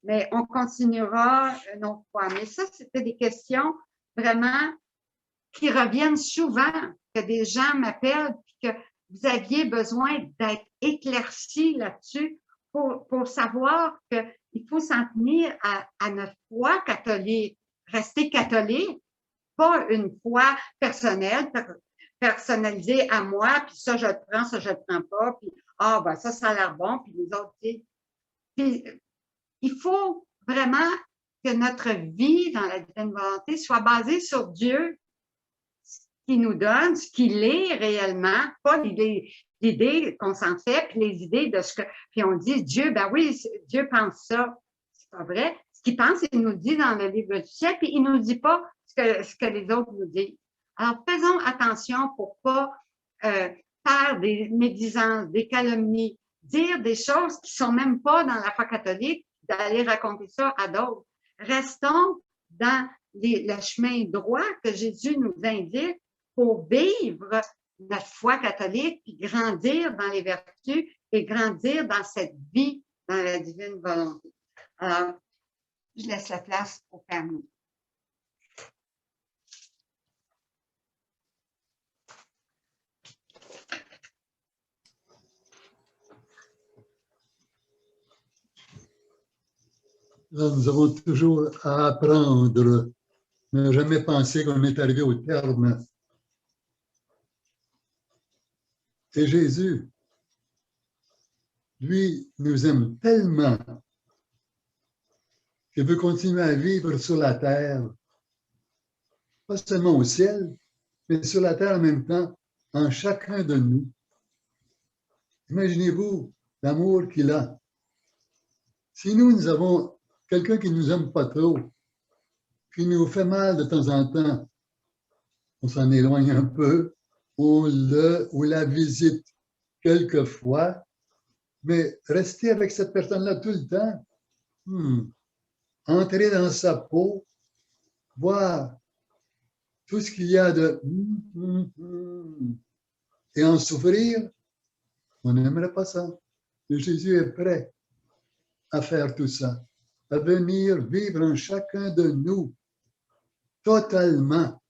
mais on continuera une autre fois. Mais ça, c'était des questions vraiment qui reviennent souvent, que des gens m'appellent, puis que vous aviez besoin d'être éclaircis là-dessus pour savoir qu'il faut s'en tenir à notre foi catholique, rester catholique, pas une foi personnelle, personnalisée à moi, puis ça, je le prends, ça, je le prends pas, puis ben ça a l'air bon, puis les autres, puis il faut vraiment que notre vie dans la divine volonté soit basée sur Dieu, ce qu'il nous donne, ce qu'il est réellement, pas l'idée qu'on s'en fait, puis les idées de ce que... Puis on dit, Dieu, ben oui, Dieu pense ça. C'est pas vrai. Ce qu'il pense, il nous le dit dans le livre du ciel, puis il nous dit pas ce que les autres nous disent. Alors, faisons attention pour pas faire des médisances, des calomnies, dire des choses qui sont même pas dans la foi catholique, d'aller raconter ça à d'autres. Restons dans le chemin droit que Jésus nous indique pour vivre notre foi catholique, puis grandir dans les vertus et grandir dans cette vie, dans la divine volonté. Alors, je laisse la place au Père-nous. Nous avons toujours à apprendre, ne jamais penser qu'on est arrivé au terme. Et Jésus, lui, nous aime tellement qu'il veut continuer à vivre sur la terre, pas seulement au ciel, mais sur la terre en même temps, en chacun de nous. Imaginez-vous l'amour qu'il a. Si nous avons quelqu'un qui ne nous aime pas trop, qui nous fait mal de temps en temps, on s'en éloigne un peu, on la visite quelquefois, mais rester avec cette personne-là tout le temps, entrer dans sa peau, voir tout ce qu'il y a de et en souffrir, on n'aimerait pas ça. Et Jésus est prêt à faire tout ça, à venir vivre en chacun de nous totalement,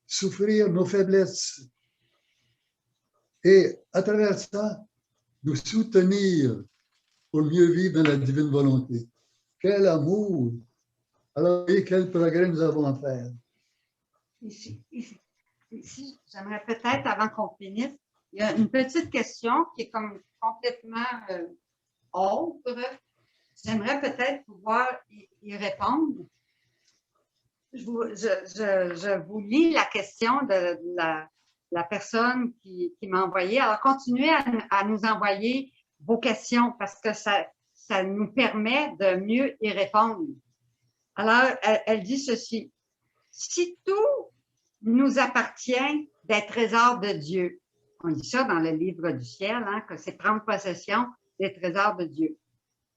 souffrir nos faiblesses et à travers ça, nous soutenir pour mieux vivre dans la divine volonté. Quel amour! Alors, et quel progrès nous avons à faire. Ici, j'aimerais peut-être, avant qu'on finisse, il y a une petite question qui est comme complètement autre. J'aimerais peut-être pouvoir y répondre. Je vous lis la question de la personne qui m'a envoyé. Alors, continuez à nous envoyer vos questions parce que ça nous permet de mieux y répondre. Alors, elle dit ceci. Si tout nous appartient des trésors de Dieu, on dit ça dans le livre du ciel, hein, que c'est prendre possession des trésors de Dieu.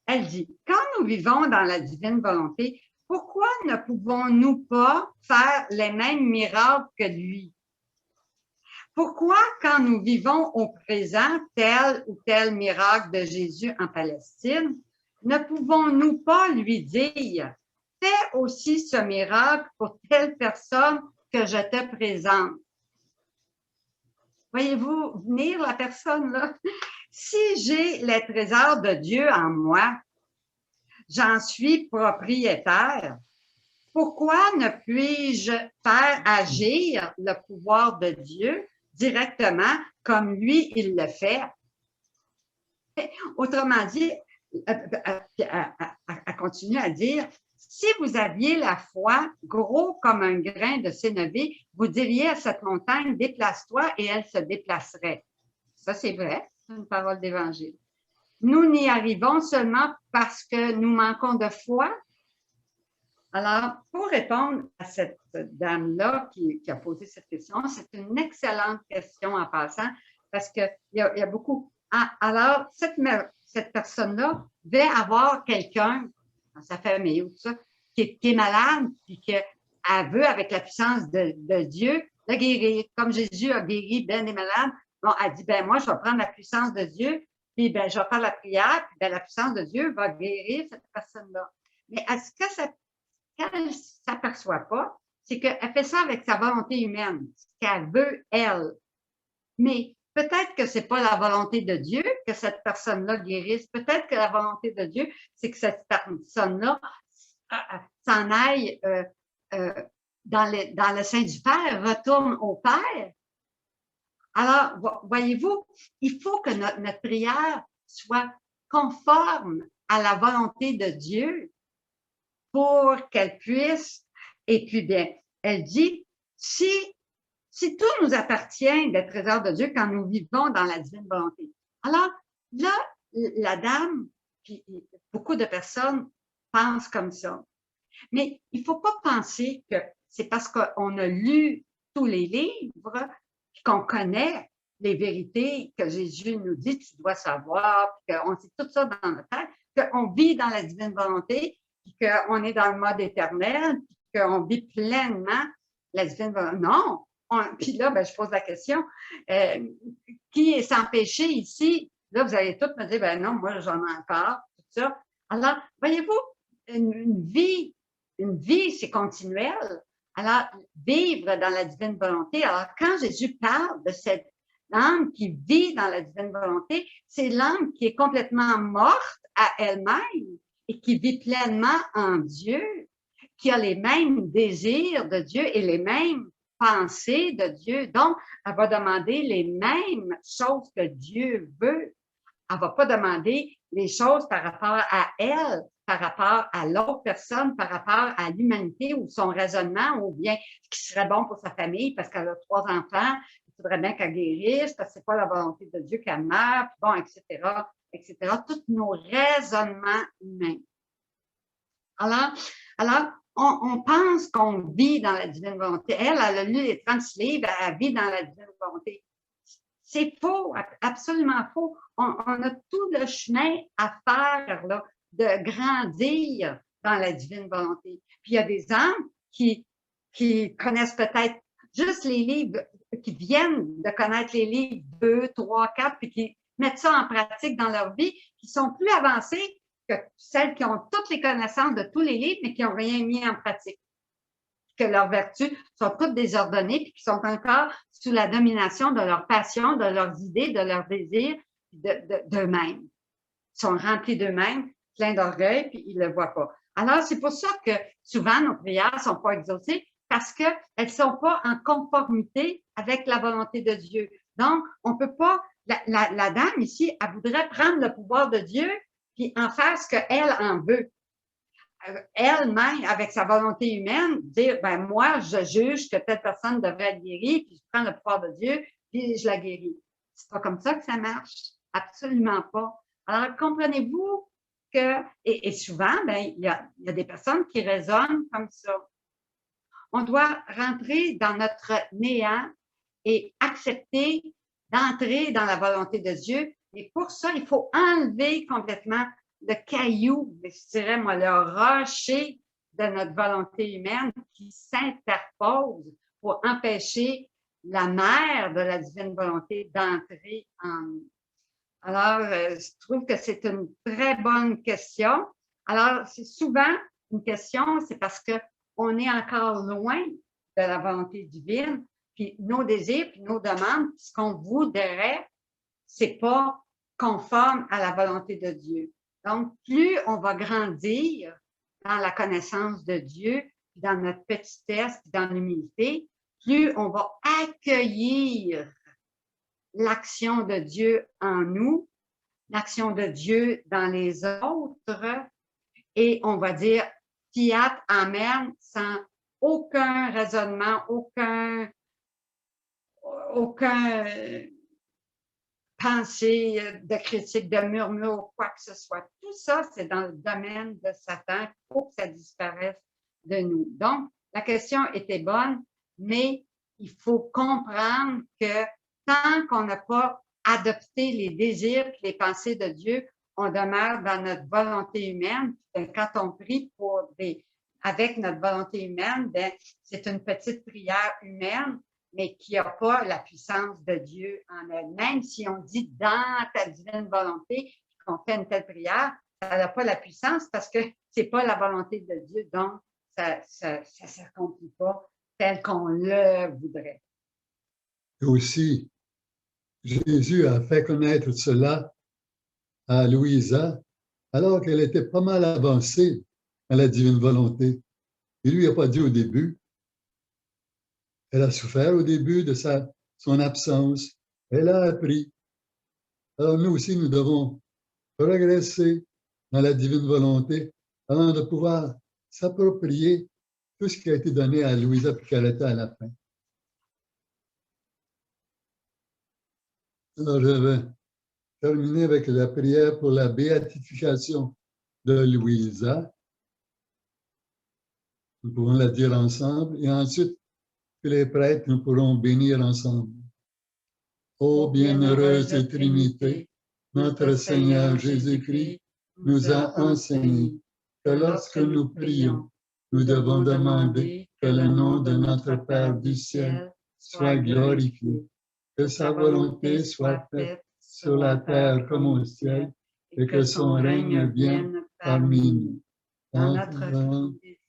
Elle dit, quand nous vivons dans la divine volonté, pourquoi ne pouvons-nous pas faire les mêmes miracles que lui? Pourquoi, quand nous vivons au présent tel ou tel miracle de Jésus en Palestine, ne pouvons-nous pas lui dire, fais aussi ce miracle pour telle personne que je te présente? Voyez-vous venir la personne là? Si j'ai les trésors de Dieu en moi, j'en suis propriétaire. Pourquoi ne puis-je faire agir le pouvoir de Dieu directement comme lui, il le fait? Autrement dit, elle continue à dire, si vous aviez la foi gros comme un grain de sénévé, vous diriez à cette montagne, déplace-toi et elle se déplacerait. Ça, c'est vrai, c'est une parole d'évangile. Nous n'y arrivons seulement parce que nous manquons de foi. Alors, pour répondre à cette dame-là qui a posé cette question, c'est une excellente question en passant parce qu'il y a beaucoup. Alors, cette personne-là devait avoir quelqu'un dans sa famille ou tout ça qui est malade, puis qu'elle veut, avec la puissance de Dieu, le guérir. Comme Jésus a guéri Ben des malades, bon, elle dit, ben moi, je vais prendre la puissance de Dieu, puis ben, je vais faire la prière, puis ben, la puissance de Dieu va guérir cette personne-là. Mais est-ce que qu'elle ne s'aperçoit pas, c'est qu'elle fait ça avec sa volonté humaine, ce qu'elle veut, elle. Mais peut-être que c'est pas la volonté de Dieu que cette personne-là guérisse. Peut-être que la volonté de Dieu, c'est que cette personne-là s'en aille dans le sein du Père, retourne au Père. Alors, voyez-vous, il faut que notre prière soit conforme à la volonté de Dieu pour qu'elle puisse. Et puis bien, elle dit, si tout nous appartient des trésors de Dieu quand nous vivons dans la divine volonté. Alors là, la dame, puis beaucoup de personnes pensent comme ça. Mais il ne faut pas penser que c'est parce qu'on a lu tous les livres qu'on connaît les vérités que Jésus nous dit, tu dois savoir, puis qu'on sait tout ça dans notre tête, qu'on vit dans la divine volonté, puis qu'on est dans le mode éternel, puis qu'on vit pleinement la divine volonté. Non! Puis là, ben, je pose la question, qui est sans péché ici? Là, vous allez tous me dire, ben non, moi, j'en ai encore, tout ça. Alors, voyez-vous, une vie, c'est continuel. Alors, vivre dans la divine volonté. Alors, quand Jésus parle de cette âme qui vit dans la divine volonté, c'est l'âme qui est complètement morte à elle-même et qui vit pleinement en Dieu, qui a les mêmes désirs de Dieu et les mêmes pensées de Dieu. Donc, elle va demander les mêmes choses que Dieu veut. Elle ne va pas demander les choses par rapport à elle, par rapport à l'autre personne, par rapport à l'humanité ou son raisonnement, ou bien ce qui serait bon pour sa famille parce qu'elle a 3 enfants, il faudrait bien qu'elle guérisse, parce que c'est pas la volonté de Dieu qu'elle meure, puis bon, etc., etc. Tous nos raisonnements humains. Alors, on pense qu'on vit dans la divine volonté. Elle a lu les 36 livres, elle vit dans la divine volonté. C'est faux, absolument faux. On a tout le chemin à faire là, de grandir dans la divine volonté. Puis il y a des âmes qui connaissent peut-être juste les livres, qui viennent de connaître les livres 2, 3, 4, puis qui mettent ça en pratique dans leur vie, qui sont plus avancées que celles qui ont toutes les connaissances de tous les livres, mais qui n'ont rien mis en pratique. Que leurs vertus sont toutes désordonnées, puis qui sont encore sous la domination de leurs passions, de leurs idées, de leurs désirs, d'eux-mêmes. Ils sont remplis d'eux-mêmes, pleins d'orgueil, puis ils ne le voient pas. Alors, c'est pour ça que souvent, nos prières ne sont pas exaucées, parce qu'elles ne sont pas en conformité avec la volonté de Dieu. Donc, on ne peut pas, la dame ici, elle voudrait prendre le pouvoir de Dieu, puis en faire ce qu'elle en veut. Elle-même, avec sa volonté humaine, dire, ben moi, je juge que telle personne devrait être guérie, puis je prends le pouvoir de Dieu, puis je la guéris. C'est pas comme ça que ça marche. Absolument pas. Alors, comprenez-vous que, et souvent, ben, il y a des personnes qui raisonnent comme ça. On doit rentrer dans notre néant et accepter d'entrer dans la volonté de Dieu. Et pour ça, il faut enlever complètement le caillou, je dirais, moi, le rocher de notre volonté humaine qui s'interpose pour empêcher la mère de la divine volonté d'entrer en nous. Alors, je trouve que c'est une très bonne question. Alors, c'est souvent une question, c'est parce qu'on est encore loin de la volonté divine, puis nos désirs, puis nos demandes, ce qu'on voudrait, c'est pas conforme à la volonté de Dieu. Donc, plus on va grandir dans la connaissance de Dieu, dans notre petitesse, dans l'humilité, plus on va accueillir l'action de Dieu en nous, l'action de Dieu dans les autres, et on va dire fiat, amen, sans aucun raisonnement, aucun pensée de critique, de murmure, quoi que ce soit. Tout ça, c'est dans le domaine de Satan. Il faut que ça disparaisse de nous. Donc, la question était bonne, mais il faut comprendre que tant qu'on n'a pas adopté les désirs et les pensées de Dieu, on demeure dans notre volonté humaine. Quand on prie pour des avec notre volonté humaine, ben, c'est une petite prière humaine, mais qui n'a pas la puissance de Dieu en elle. Même si on dit dans ta divine volonté qu'on fait une telle prière, ça n'a pas la puissance parce que c'est pas la volonté de Dieu, donc ça s'accomplit pas tel qu'on le voudrait. Et aussi, Jésus a fait connaître cela à Louisa alors qu'elle était pas mal avancée à la divine volonté. Il lui a pas dit au début. Elle a souffert au début de son absence. Elle a appris. Alors nous aussi, nous devons progresser dans la divine volonté avant de pouvoir s'approprier tout ce qui a été donné à Louisa puis qu'elle était à la fin. Alors, je vais terminer avec la prière pour la béatification de Louisa. Nous pouvons la dire ensemble et ensuite, que les prêtres, nous pourrons bénir ensemble. Ô bienheureuse Trinité, notre Seigneur Jésus-Christ nous a enseigné que lorsque nous prions, nous devons demander que le nom de notre Père du ciel soit glorifié, que sa volonté soit faite sur la terre comme au ciel, et que son règne vienne parmi nous. Dans notre volonté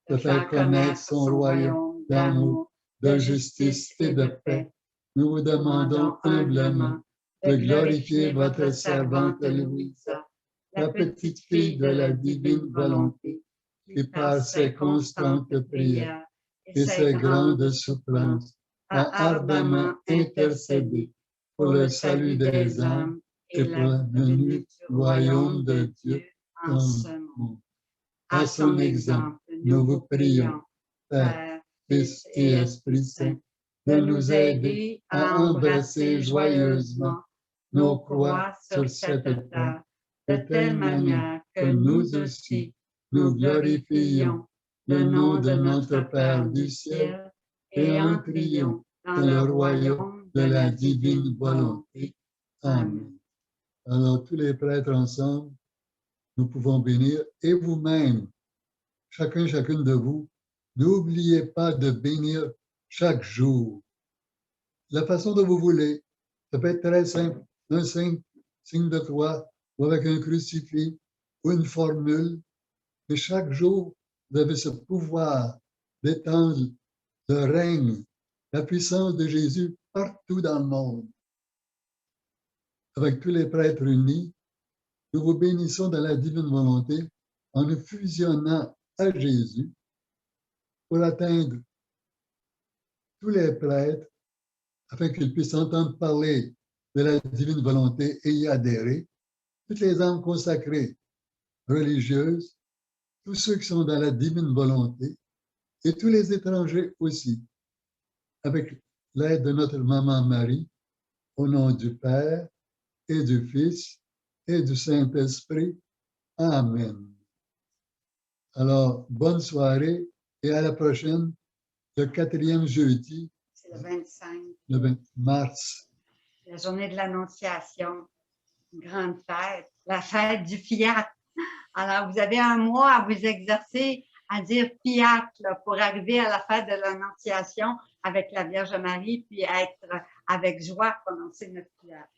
de faire connaître son royaume d'amour, de justice et de paix, nous vous demandons humblement de glorifier votre servante Louisa, la petite fille de la divine volonté, qui par ses constantes prières et ses grandes souffrances a ardemment intercédé pour le salut des âmes et pour la venue du royaume de Dieu en ce monde. À son exemple, nous vous prions, Père, Fils et Esprit Saint, de nous aider à embrasser joyeusement nos croix sur cette terre, de telle manière que nous aussi, nous glorifions le nom de notre Père du ciel et entrions dans le royaume de la divine volonté. Amen. Alors, tous les prêtres ensemble, nous pouvons bénir et vous-même, chacune de vous, n'oubliez pas de bénir chaque jour. La façon dont vous voulez. Ça peut être très simple. Un signe de croix, ou avec un crucifix, ou une formule. Mais chaque jour, vous avez ce pouvoir d'étendre le règne, la puissance de Jésus partout dans le monde. Avec tous les prêtres unis, nous vous bénissons dans la divine volonté en nous fusionnant à Jésus pour atteindre tous les prêtres afin qu'ils puissent entendre parler de la divine volonté et y adhérer, toutes les âmes consacrées, religieuses, tous ceux qui sont dans la divine volonté et tous les étrangers aussi, avec l'aide de notre maman Marie, au nom du Père et du Fils et du Saint-Esprit. Amen. Alors, bonne soirée et à la prochaine, le 4e jeudi. C'est le 25. Le 20 mars. La journée de l'Annonciation, une grande fête, la fête du Fiat. Alors, vous avez un mois à vous exercer à dire Fiat là, pour arriver à la fête de l'Annonciation avec la Vierge Marie, puis être avec joie prononcer notre Fiat.